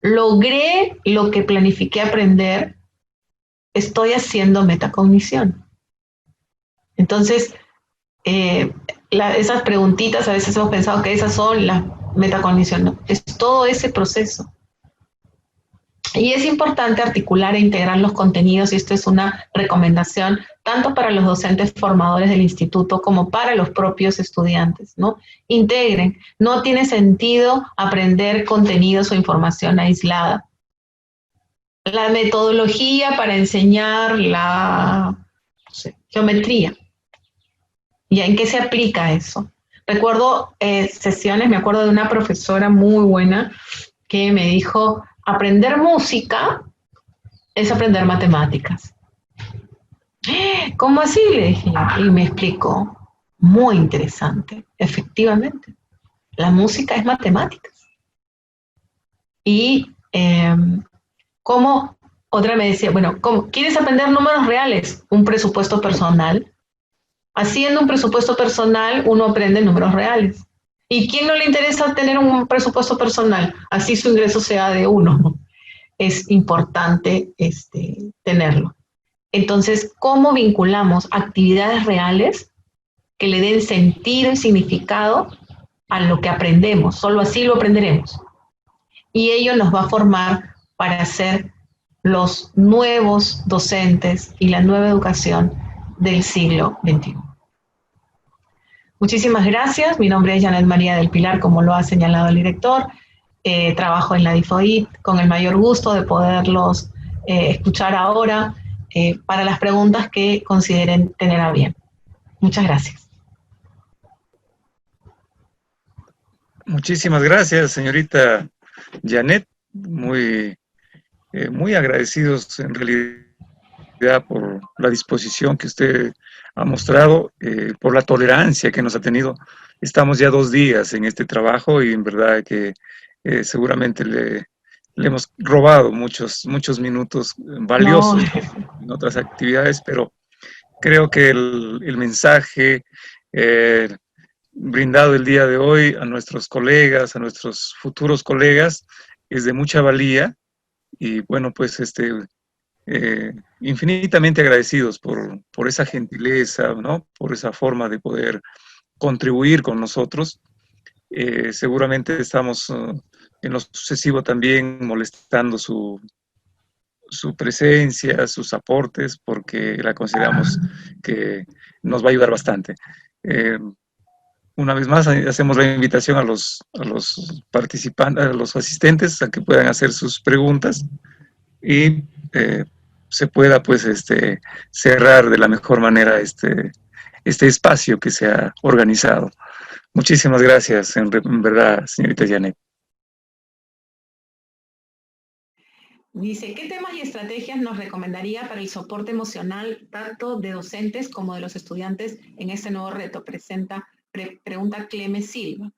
logré lo que planifiqué aprender, estoy haciendo metacognición. Entonces, esas preguntitas a veces hemos pensado que esas son las metacognición, no, es todo ese proceso. Y es importante articular e integrar los contenidos, y esto es una recomendación tanto para los docentes formadores del instituto como para los propios estudiantes, ¿no? Integren, no tiene sentido aprender contenidos o información aislada. La metodología para enseñar la geometría. ¿Y en qué se aplica eso? Recuerdo sesiones, me acuerdo de una profesora muy buena que me dijo, aprender música es aprender matemáticas. ¿Cómo así? Le dije, y me explicó, muy interesante, efectivamente, la música es matemáticas. Y ¿cómo? Otra me decía, bueno, ¿cómo? ¿Quieres aprender números reales? Un presupuesto personal. Haciendo un presupuesto personal, uno aprende números reales. ¿Y quién no le interesa tener un presupuesto personal? Así su ingreso sea de 1. Es importante tenerlo. Entonces, ¿cómo vinculamos actividades reales que le den sentido y significado a lo que aprendemos? Solo así lo aprenderemos. Y ello nos va a formar para ser los nuevos docentes y la nueva educación del siglo XXI. Muchísimas gracias. Mi nombre es Janet María del Pilar, como lo ha señalado el director. Trabajo en la DIFOIT con el mayor gusto de poderlos escuchar ahora para las preguntas que consideren tener a bien. Muchas gracias. Muchísimas gracias, señorita Janet. Muy agradecidos en realidad por la disposición que usted ha mostrado, por la tolerancia que nos ha tenido. Estamos ya 2 días en este trabajo y en verdad que seguramente le hemos robado muchos minutos valiosos en otras actividades, pero creo que el mensaje brindado el día de hoy a nuestros colegas, a nuestros futuros colegas, es de mucha valía y bueno, pues infinitamente agradecidos por esa gentileza, ¿no? Por esa forma de poder contribuir con nosotros. Seguramente estamos en lo sucesivo también molestando su presencia, sus aportes, porque la consideramos que nos va a ayudar bastante. Una vez más, hacemos la invitación a los participantes, a los asistentes, a que puedan hacer sus preguntas y se pueda, pues, cerrar de la mejor manera este espacio que se ha organizado. Muchísimas gracias, en verdad, señorita Janet. Dice, ¿qué temas y estrategias nos recomendaría para el soporte emocional tanto de docentes como de los estudiantes en este nuevo reto? Pregunta Cleme Silva.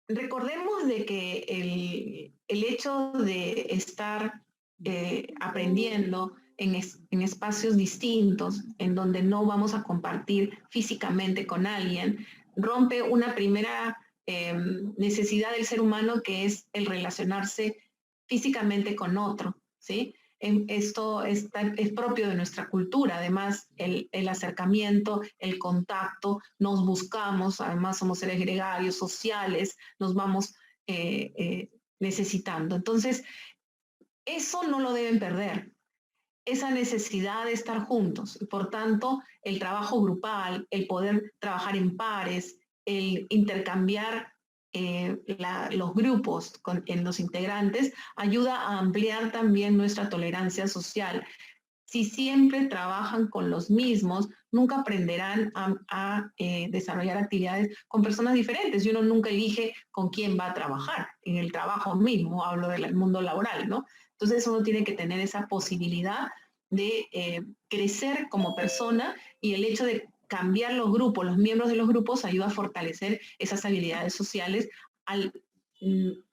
Recordemos de que el hecho de estar aprendiendo en espacios distintos, en donde no vamos a compartir físicamente con alguien, rompe una primera necesidad del ser humano, que es el relacionarse físicamente con otro, ¿sí? Esto es propio de nuestra cultura, además el acercamiento, el contacto, nos buscamos, además somos seres gregarios, sociales, nos vamos necesitando. Entonces, eso no lo deben perder, esa necesidad de estar juntos. Por tanto, el trabajo grupal, el poder trabajar en pares, el intercambiar los grupos en los integrantes, ayuda a ampliar también nuestra tolerancia social. Si siempre trabajan con los mismos, nunca aprenderán a desarrollar actividades con personas diferentes, y uno nunca elige con quién va a trabajar. En el trabajo mismo, hablo del mundo laboral, ¿no? Entonces uno tiene que tener esa posibilidad de crecer como persona, y el hecho de cambiar los grupos, los miembros de los grupos, ayuda a fortalecer esas habilidades sociales al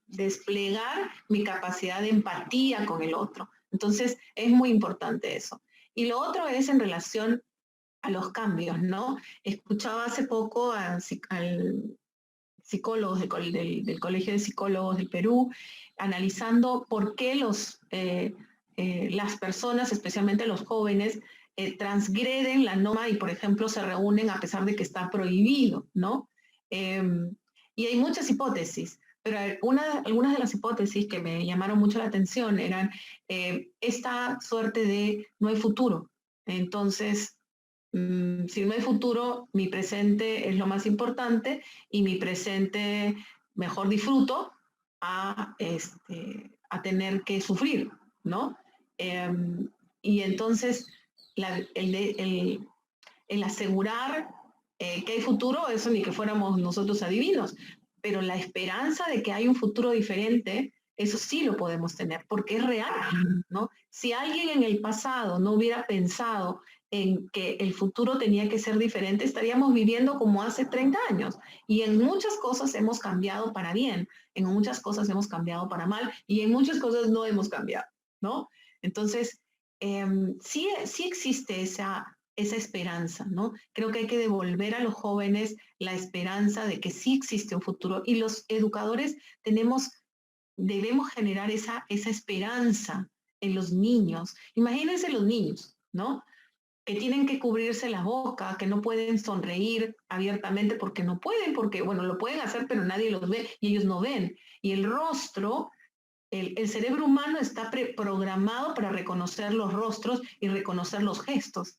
desplegar mi capacidad de empatía con el otro. Entonces, es muy importante eso. Y lo otro es en relación a los cambios, ¿no? Escuchaba hace poco al psicólogos del Colegio de Psicólogos del Perú analizando por qué las personas, especialmente los jóvenes, transgreden la norma y, por ejemplo, se reúnen a pesar de que está prohibido, ¿no? Y hay muchas hipótesis, pero algunas de las hipótesis que me llamaron mucho la atención eran esta suerte de no hay futuro. Entonces, si no hay futuro, mi presente es lo más importante, y mi presente mejor disfruto a tener que sufrir, ¿no? Y entonces el asegurar que hay futuro, eso ni que fuéramos nosotros adivinos, pero la esperanza de que hay un futuro diferente, eso sí lo podemos tener, porque es real, ¿no? Si alguien en el pasado no hubiera pensado en que el futuro tenía que ser diferente, estaríamos viviendo como hace 30 años. Y en muchas cosas hemos cambiado para bien, en muchas cosas hemos cambiado para mal, y en muchas cosas no hemos cambiado, ¿no? Entonces, sí existe esa esperanza, ¿no? Creo que hay que devolver a los jóvenes la esperanza de que sí existe un futuro, y los educadores debemos generar esa esperanza en los niños. Imagínense los niños, ¿no? Que tienen que cubrirse la boca, que no pueden sonreír abiertamente porque no pueden, porque, bueno, lo pueden hacer, pero nadie los ve y ellos no ven. Y el rostro, el cerebro humano está programado para reconocer los rostros y reconocer los gestos.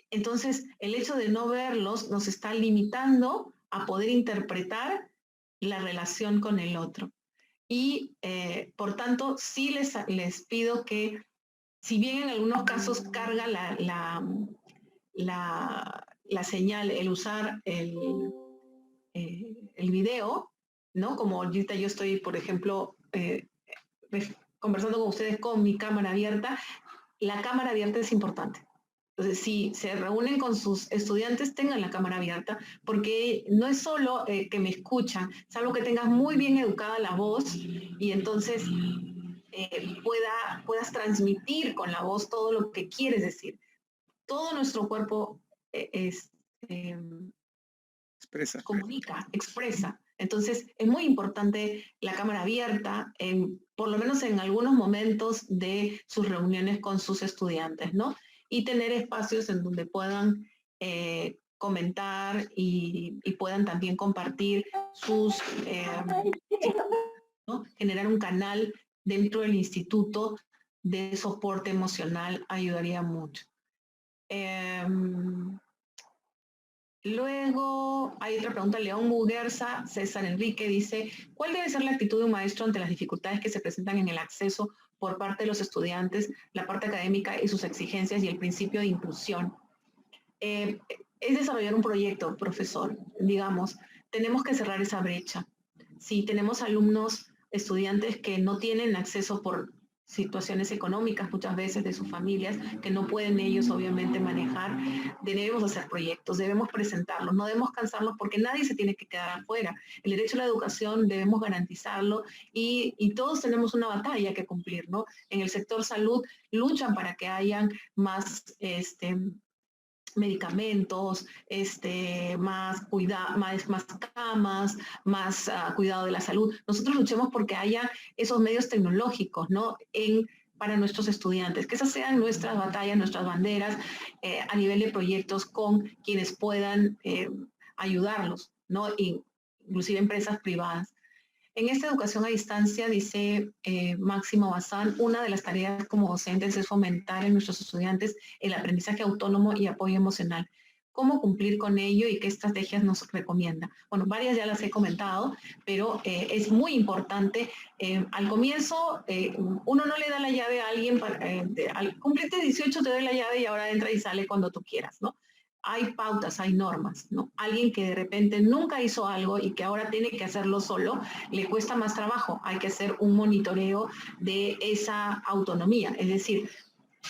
Entonces, el hecho de no verlos nos está limitando a poder interpretar la relación con el otro. Y, por tanto, sí les pido que, si bien en algunos casos carga la señal el usar el video, ¿no? Como ahorita yo estoy, por ejemplo, conversando con ustedes con mi cámara abierta, la cámara abierta es importante. Entonces, si se reúnen con sus estudiantes, tengan la cámara abierta, porque no es solo que me escuchan, salvo que tengas muy bien educada la voz, y entonces puedas transmitir con la voz todo lo que quieres decir. Todo nuestro cuerpo comunica, expresa. Entonces, es muy importante la cámara abierta, por lo menos en algunos momentos de sus reuniones con sus estudiantes, ¿no? Y tener espacios en donde puedan comentar y puedan también compartir ¿no? Generar un canal dentro del instituto de soporte emocional ayudaría mucho. Luego hay otra pregunta, León Muguerza, César Enrique dice, ¿cuál debe ser la actitud de un maestro ante las dificultades que se presentan en el acceso por parte de los estudiantes, la parte académica y sus exigencias y el principio de inclusión? es desarrollar un proyecto, profesor. Digamos, tenemos que cerrar esa brecha. Si tenemos alumnos, estudiantes que no tienen acceso por situaciones económicas muchas veces de sus familias, que no pueden ellos obviamente manejar, debemos hacer proyectos, debemos presentarlos, no debemos cansarnos porque nadie se tiene que quedar afuera. El derecho a la educación debemos garantizarlo y todos tenemos una batalla que cumplir, ¿no? En el sector salud luchan para que hayan más medicamentos, más camas, más cuidado de la salud. Nosotros luchemos porque haya esos medios tecnológicos, ¿no? Para nuestros estudiantes, que esas sean nuestras batallas, nuestras banderas a nivel de proyectos con quienes puedan ayudarlos, ¿no? Inclusive empresas privadas. En esta educación a distancia, dice Máximo Bazán, una de las tareas como docentes es fomentar en nuestros estudiantes el aprendizaje autónomo y apoyo emocional. ¿Cómo cumplir con ello y qué estrategias nos recomienda? Bueno, varias ya las he comentado, pero es muy importante. Al comienzo, uno no le da la llave a alguien, al cumplirte 18 te doy la llave y ahora entra y sale cuando tú quieras, ¿no? Hay pautas, hay normas, ¿no? Alguien que de repente nunca hizo algo y que ahora tiene que hacerlo solo, le cuesta más trabajo. Hay que hacer un monitoreo de esa autonomía. Es decir,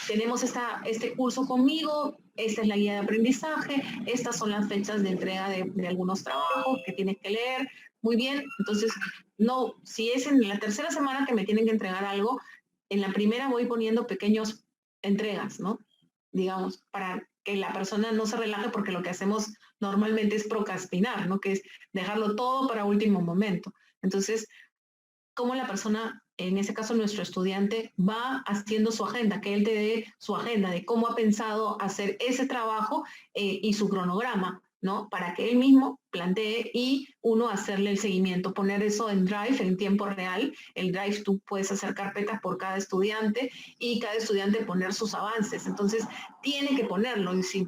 tenemos este curso conmigo, esta es la guía de aprendizaje, estas son las fechas de entrega de algunos trabajos que tienes que leer. Muy bien, entonces, no, si es en la tercera semana que me tienen que entregar algo, en la primera voy poniendo pequeños entregas, ¿no? Digamos, para que la persona no se relaje porque lo que hacemos normalmente es procrastinar, ¿no? Que es dejarlo todo para último momento. Entonces, cómo la persona, en ese caso nuestro estudiante, va haciendo su agenda, que él te dé su agenda de cómo ha pensado hacer ese trabajo y su cronograma, ¿no? Para que él mismo plantee y uno hacerle el seguimiento, poner eso en Drive en tiempo real. El Drive tú puedes hacer carpetas por cada estudiante y cada estudiante poner sus avances. Entonces, tiene que ponerlo. Y si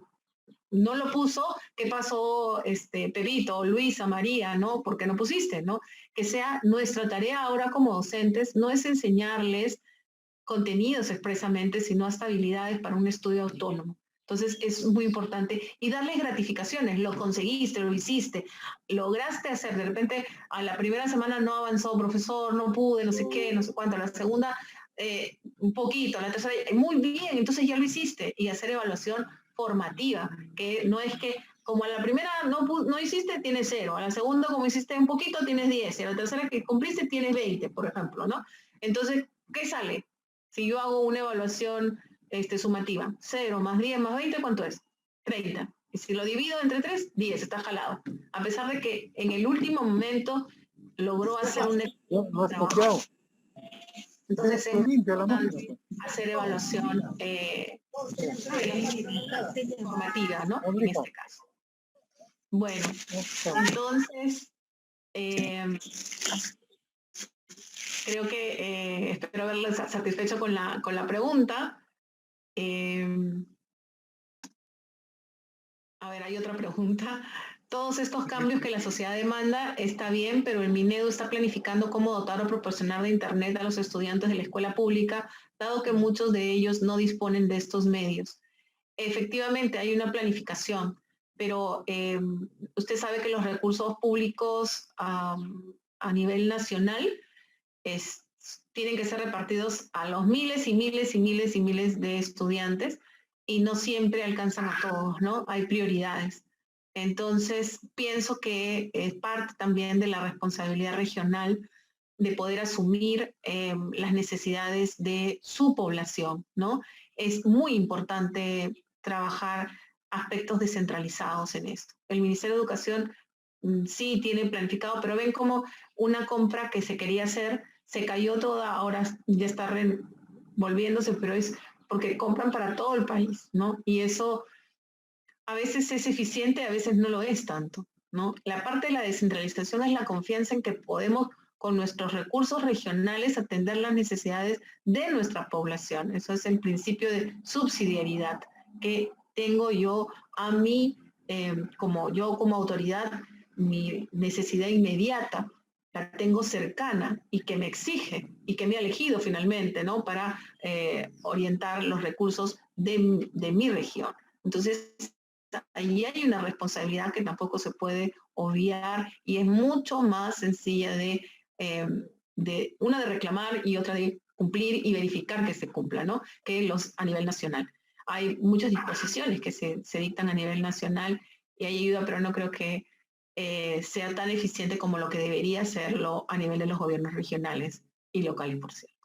no lo puso, ¿qué pasó, Pepito, Luisa, María, ¿no? ¿Por qué no pusiste, no? Que sea nuestra tarea ahora como docentes, no es enseñarles contenidos expresamente, sino hasta habilidades para un estudio autónomo. Entonces es muy importante y darles gratificaciones, lo conseguiste, lo hiciste, lograste hacer, de repente a la primera semana no avanzó, profesor, no pude, no sé qué, no sé cuánto, a la segunda un poquito, a la tercera, muy bien, entonces ya lo hiciste y hacer evaluación formativa, que no es que como a la primera no hiciste, tienes 0, a la segunda como hiciste un poquito, tienes 10, y a la tercera que cumpliste, tienes 20, por ejemplo, ¿no? Entonces, ¿qué sale? Si yo hago una evaluación sumativa, 0 más 10 más 20, ¿cuánto es? 30. Y si lo divido entre 3, 10, está jalado. A pesar de que en el último momento logró hacer un trabajo. Entonces es importante hacer evaluación formativa, ¿no? En este caso. Bueno, entonces creo que espero haberles satisfecho con la pregunta. A ver, hay otra pregunta. Todos estos cambios que la sociedad demanda está bien, pero el Minedu está planificando cómo dotar o proporcionar de Internet a los estudiantes de la escuela pública, dado que muchos de ellos no disponen de estos medios. Efectivamente, hay una planificación, pero usted sabe que los recursos públicos a nivel nacional tienen que ser repartidos a los miles y miles y miles y miles de estudiantes y no siempre alcanzan a todos, ¿no? Hay prioridades. Entonces, pienso que es parte también de la responsabilidad regional de poder asumir las necesidades de su población, ¿no? Es muy importante trabajar aspectos descentralizados en esto. El Ministerio de Educación sí tiene planificado, pero ven como una compra que se quería hacer se cayó toda, ahora ya está volviéndose, pero es porque compran para todo el país, ¿no? Y eso a veces es eficiente, a veces no lo es tanto, ¿no? La parte de la descentralización es la confianza en que podemos con nuestros recursos regionales atender las necesidades de nuestra población. Eso es el principio de subsidiariedad que tengo yo a mí, como autoridad, mi necesidad inmediata, la tengo cercana y que me exige y que me ha elegido finalmente, ¿no? Para orientar los recursos de mi región. Entonces, allí hay una responsabilidad que tampoco se puede obviar y es mucho más sencilla una de reclamar y otra de cumplir y verificar que se cumpla, ¿no? Que a nivel nacional. Hay muchas disposiciones que se dictan a nivel nacional y hay ayuda, pero no creo que sea tan eficiente como lo que debería serlo a nivel de los gobiernos regionales y locales, por cierto.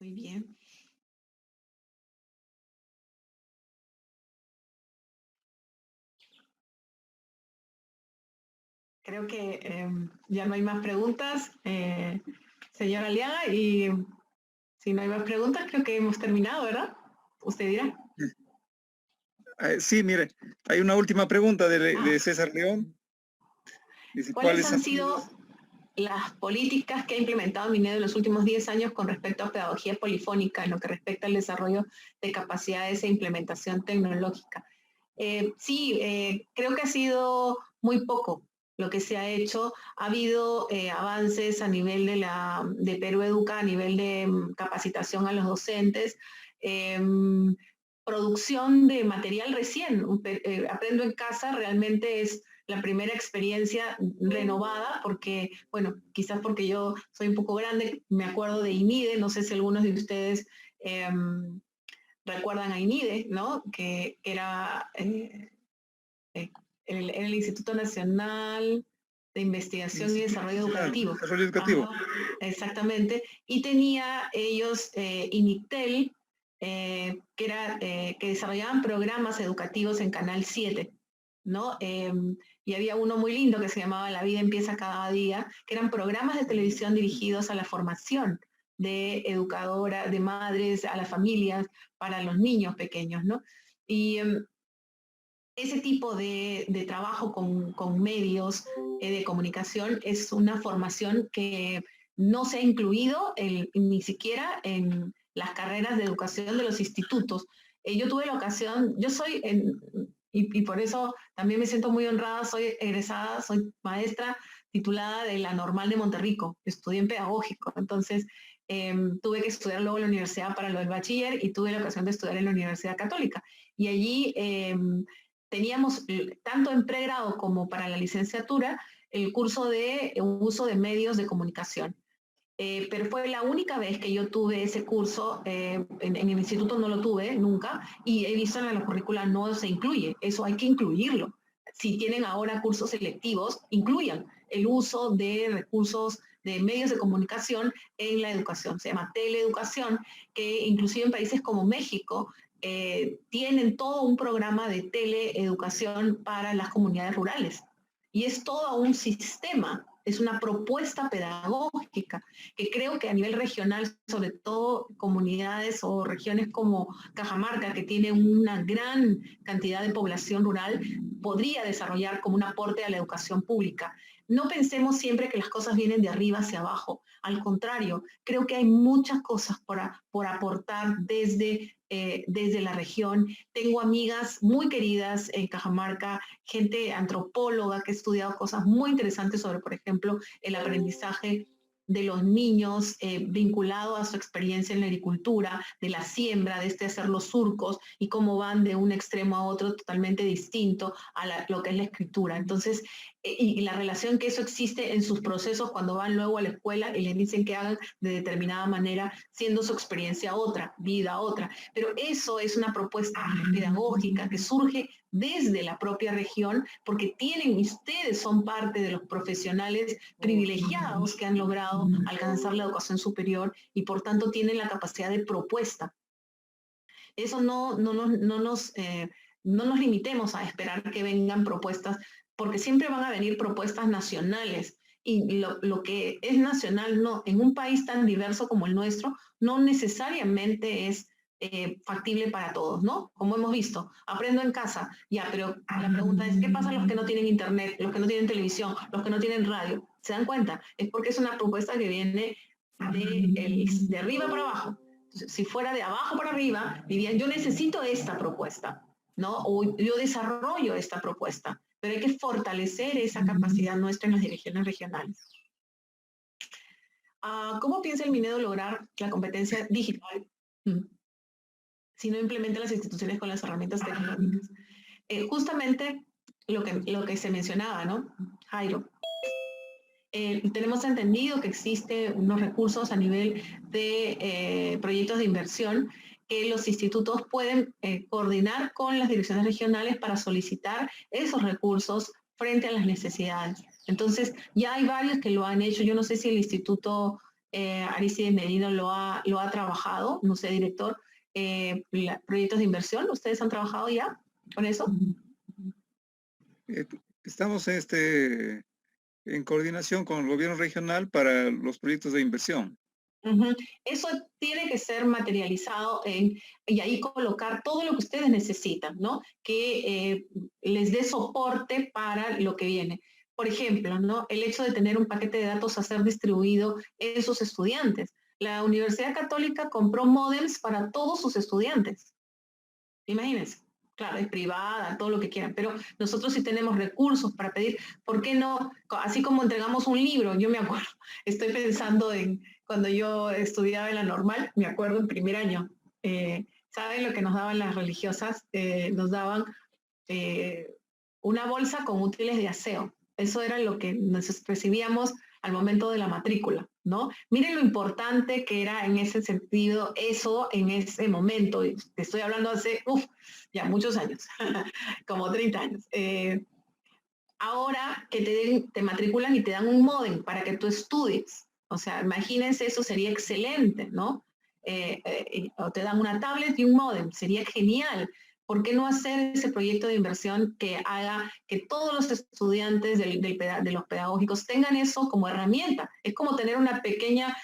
Muy bien. Creo que ya no hay más preguntas, señora Aliaga, y si no hay más preguntas, creo que hemos terminado, ¿verdad? Usted dirá. Sí, mire, hay una última pregunta de César León. Dice, ¿Cuáles han sido las políticas que ha implementado Minedo en los últimos 10 años con respecto a pedagogía polifónica en lo que respecta al desarrollo de capacidades e implementación tecnológica? Creo que ha sido muy poco lo que se ha hecho. Ha habido avances a nivel de Perú Educa, a nivel de capacitación a los docentes, producción de material recién. Aprendo en casa realmente es la primera experiencia renovada, porque, bueno, quizás porque yo soy un poco grande, me acuerdo de INIDE, no sé si algunos de ustedes recuerdan a INIDE, ¿no? Que era el Instituto Nacional de Investigación y Desarrollo Educativo. Desarrollo Educativo. Ajá, exactamente. Y tenía ellos INITEL, que desarrollaban programas educativos en Canal 7, ¿no? Y había uno muy lindo que se llamaba La vida empieza cada día, que eran programas de televisión dirigidos a la formación de educadoras, de madres, a las familias, para los niños pequeños, ¿no? Y ese tipo de trabajo con medios de comunicación es una formación que no se ha incluido ni siquiera en las carreras de educación de los institutos. Yo tuve la ocasión, y por eso también me siento muy honrada, soy egresada, soy maestra titulada de la Normal de Monterrico, estudié en pedagógico, entonces tuve que estudiar luego en la universidad para lo del bachiller y tuve la ocasión de estudiar en la Universidad Católica. Y allí teníamos tanto en pregrado como para la licenciatura el curso de uso de medios de comunicación. Pero fue la única vez que yo tuve ese curso, en el instituto no lo tuve nunca, y he visto en la currícula no se incluye, eso hay que incluirlo. Si tienen ahora cursos selectivos, incluyan el uso de recursos de medios de comunicación en la educación. Se llama teleeducación, que inclusive en países como México tienen todo un programa de teleeducación para las comunidades rurales. Y es todo un sistema, es una propuesta pedagógica que creo que a nivel regional, sobre todo comunidades o regiones como Cajamarca, que tiene una gran cantidad de población rural, podría desarrollar como un aporte a la educación pública. No pensemos siempre que las cosas vienen de arriba hacia abajo. Al contrario, creo que hay muchas cosas por aportar desde la región. Tengo amigas muy queridas en Cajamarca, gente antropóloga que ha estudiado cosas muy interesantes sobre, por ejemplo, el aprendizaje de los niños vinculado a su experiencia en la agricultura, de la siembra, de hacer los surcos y cómo van de un extremo a otro totalmente distinto a lo que es la escritura. Entonces, y la relación que eso existe en sus procesos cuando van luego a la escuela y les dicen que hagan de determinada manera, siendo su experiencia otra, vida otra. Pero eso es una propuesta pedagógica que surge desde la propia región, porque ustedes son parte de los profesionales privilegiados que han logrado alcanzar la educación superior y por tanto tienen la capacidad de propuesta. Eso no nos limitemos a esperar que vengan propuestas, porque siempre van a venir propuestas nacionales. Y lo que es nacional en un país tan diverso como el nuestro, no necesariamente es factible para todos, ¿no? Como hemos visto, aprendo en casa, ya, pero la pregunta es, ¿qué pasa a los que no tienen internet, los que no tienen televisión, los que no tienen radio? ¿Se dan cuenta? Es porque es una propuesta que viene de arriba para abajo. Entonces, si fuera de abajo para arriba, dirían, yo necesito esta propuesta, ¿no? O yo desarrollo esta propuesta, pero hay que fortalecer esa capacidad nuestra en las direcciones regionales. ¿Cómo piensa el Minedo lograr la competencia digital si no implementa las instituciones con las herramientas tecnológicas? Justamente lo que se mencionaba, ¿no, Jairo? Tenemos entendido que existen unos recursos a nivel de proyectos de inversión que los institutos pueden coordinar con las direcciones regionales para solicitar esos recursos frente a las necesidades. Entonces, ya hay varios que lo han hecho. Yo no sé si el Instituto Aristides Medina lo ha trabajado, no sé, director, proyectos de inversión. ¿Ustedes han trabajado ya con eso? Estamos en coordinación con el gobierno regional para los proyectos de inversión. Eso tiene que ser materializado y ahí colocar todo lo que ustedes necesitan, ¿no? Que les dé soporte para lo que viene. Por ejemplo, ¿no? El hecho de tener un paquete de datos a ser distribuido en sus estudiantes. La Universidad Católica compró módems para todos sus estudiantes. Imagínense. Claro, es privada, todo lo que quieran, pero nosotros sí tenemos recursos para pedir, ¿por qué no? Así como entregamos un libro, yo me acuerdo, estoy pensando en cuando yo estudiaba en la normal, me acuerdo en primer año, ¿saben lo que nos daban las religiosas? Nos daban una bolsa con útiles de aseo, eso era lo que nos recibíamos al momento de la matrícula, ¿no? Miren lo importante que era en ese sentido eso en ese momento. Te estoy hablando hace, ya muchos años, como 30 años. Ahora que te matriculan y te dan un módem para que tú estudies. O sea, imagínense, eso sería excelente, ¿no? O te dan una tablet y un módem, sería genial. ¿Por qué no hacer ese proyecto de inversión que haga que todos los estudiantes de los pedagógicos tengan eso como herramienta? Es como tener una pequeña,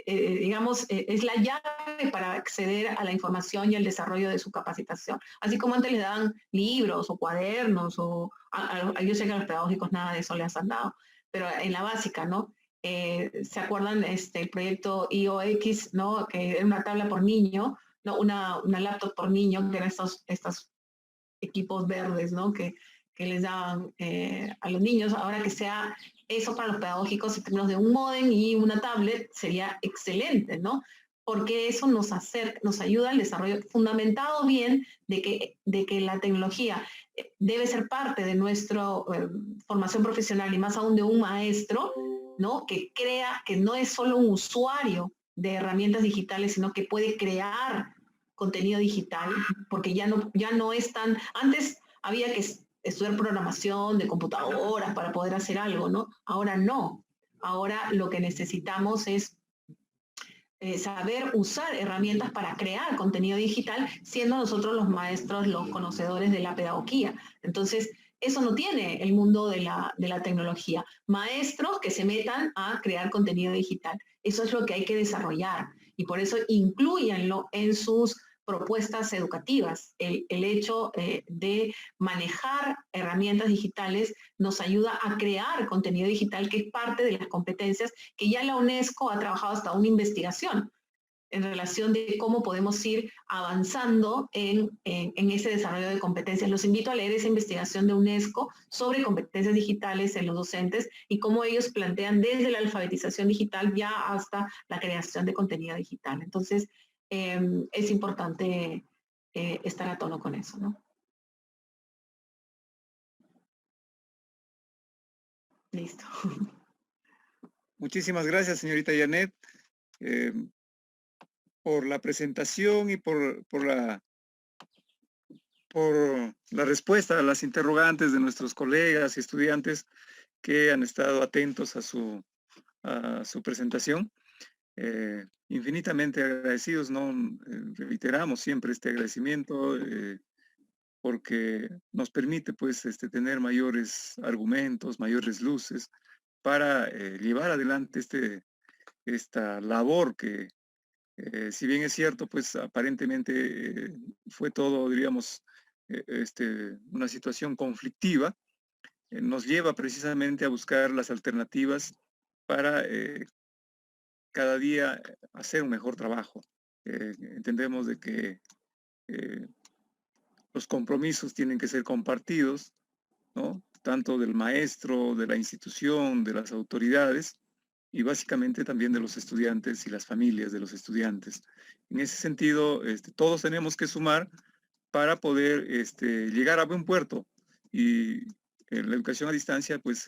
digamos, es la llave para acceder a la información y al desarrollo de su capacitación. Así como antes les daban libros o cuadernos, o yo sé que a los pedagógicos nada de eso les han dado, pero en la básica, ¿no? ¿Se acuerdan el proyecto IOX, ¿no? Que era una tabla por niño, ¿no? Una laptop por niño, que eran estos equipos verdes, ¿no? Que les daban a los niños. Ahora que sea eso para los pedagógicos en términos de un módem y una tablet sería excelente, ¿no? Porque eso nos ayuda al desarrollo fundamentado bien de que la tecnología debe ser parte de nuestra formación profesional y más aún de un maestro, ¿no? Que crea que no es solo un usuario de herramientas digitales, sino que puede crear contenido digital, porque ya no es tan... Antes había que estudiar programación de computadoras para poder hacer algo, ¿no? Ahora no. Ahora lo que necesitamos es saber usar herramientas para crear contenido digital, siendo nosotros los maestros, los conocedores de la pedagogía. Entonces, eso no tiene el mundo de la tecnología. Maestros que se metan a crear contenido digital. Eso es lo que hay que desarrollar y por eso incluyanlo en sus propuestas educativas. El hecho de manejar herramientas digitales nos ayuda a crear contenido digital, que es parte de las competencias que ya la UNESCO ha trabajado hasta una investigación en relación de cómo podemos ir avanzando en ese desarrollo de competencias. Los invito a leer esa investigación de UNESCO sobre competencias digitales en los docentes y cómo ellos plantean desde la alfabetización digital ya hasta la creación de contenido digital. Entonces, es importante estar a tono con eso, ¿no? Listo. Muchísimas gracias, señorita Janet, por la presentación y por la respuesta a las interrogantes de nuestros colegas y estudiantes que han estado atentos a su presentación. Infinitamente agradecidos, ¿no? Reiteramos siempre este agradecimiento porque nos permite pues tener mayores argumentos, mayores luces para llevar adelante esta labor que si bien es cierto, pues aparentemente fue todo, diríamos, una situación conflictiva, nos lleva precisamente a buscar las alternativas para cada día hacer un mejor trabajo. Entendemos de que los compromisos tienen que ser compartidos, ¿no? Tanto del maestro, de la institución, de las autoridades, y básicamente también de los estudiantes y las familias de los estudiantes. En ese sentido, todos tenemos que sumar para poder llegar a buen puerto. Y la educación a distancia, pues,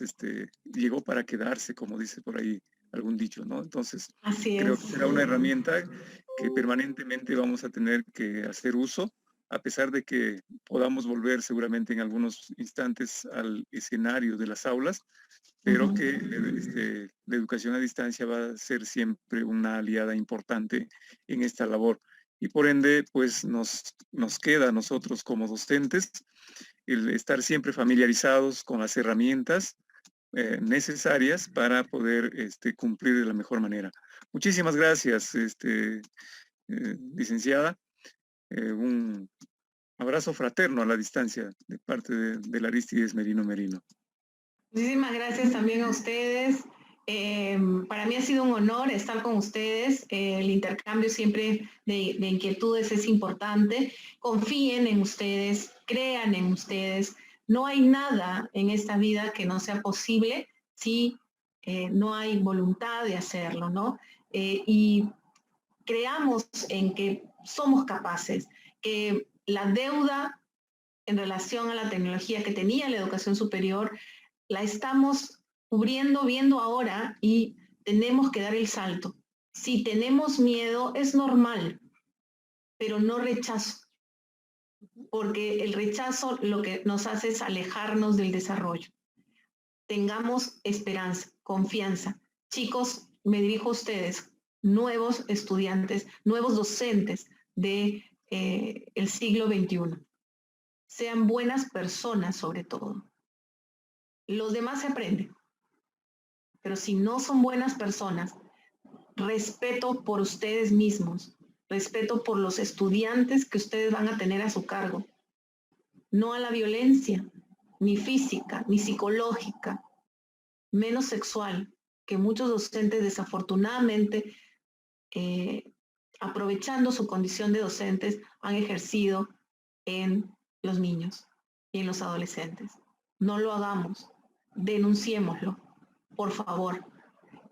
llegó para quedarse, como dice por ahí algún dicho, ¿no? Entonces, Así creo que es. será una herramienta que permanentemente vamos a tener que hacer uso, a pesar de que podamos volver seguramente en algunos instantes al escenario de las aulas, pero que la educación a distancia va a ser siempre una aliada importante en esta labor. Y por ende, pues nos queda a nosotros como docentes el estar siempre familiarizados con las herramientas necesarias para poder cumplir de la mejor manera. Muchísimas gracias, licenciada. Un abrazo fraterno a la distancia de parte de Arístides Merino Merino. Muchísimas gracias también a ustedes. Para mí ha sido un honor estar con ustedes. El intercambio siempre de inquietudes es importante. Confíen en ustedes, crean en ustedes. No hay nada en esta vida que no sea posible si no hay voluntad de hacerlo, ¿no? Y creamos en que somos capaces, que la deuda en relación a la tecnología que tenía la educación superior la estamos cubriendo, viendo ahora y tenemos que dar el salto. Si tenemos miedo, es normal, pero no rechazo, porque el rechazo lo que nos hace es alejarnos del desarrollo. Tengamos esperanza, confianza. Chicos, me dirijo a ustedes, nuevos estudiantes, nuevos docentes de el siglo XXI. Sean buenas personas sobre todo. Los demás se aprenden, pero si no son buenas personas, respeto por ustedes mismos, respeto por los estudiantes que ustedes van a tener a su cargo, no a la violencia, ni física, ni psicológica, menos sexual, que muchos docentes desafortunadamente, aprovechando su condición de docentes, han ejercido en los niños y en los adolescentes. No lo hagamos, denunciémoslo, por favor.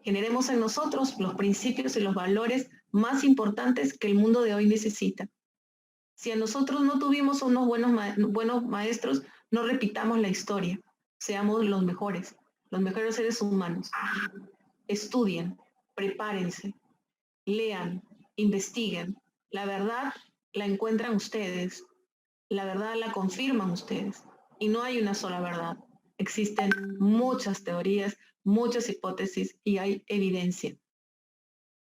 Generemos en nosotros los principios y los valores más importantes que el mundo de hoy necesita. Si a nosotros no tuvimos unos buenos maestros, no repitamos la historia. Seamos los mejores seres humanos. Estudien, prepárense, lean, investiguen. La verdad la encuentran ustedes. La verdad la confirman ustedes. Y no hay una sola verdad. Existen muchas teorías, muchas hipótesis y hay evidencia.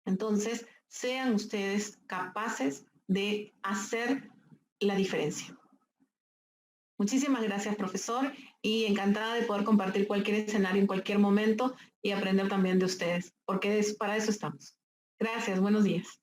Entonces, sean ustedes capaces de hacer la diferencia. Muchísimas gracias, profesor, y encantada de poder compartir cualquier escenario en cualquier momento y aprender también de ustedes, porque para eso estamos. Gracias, buenos días.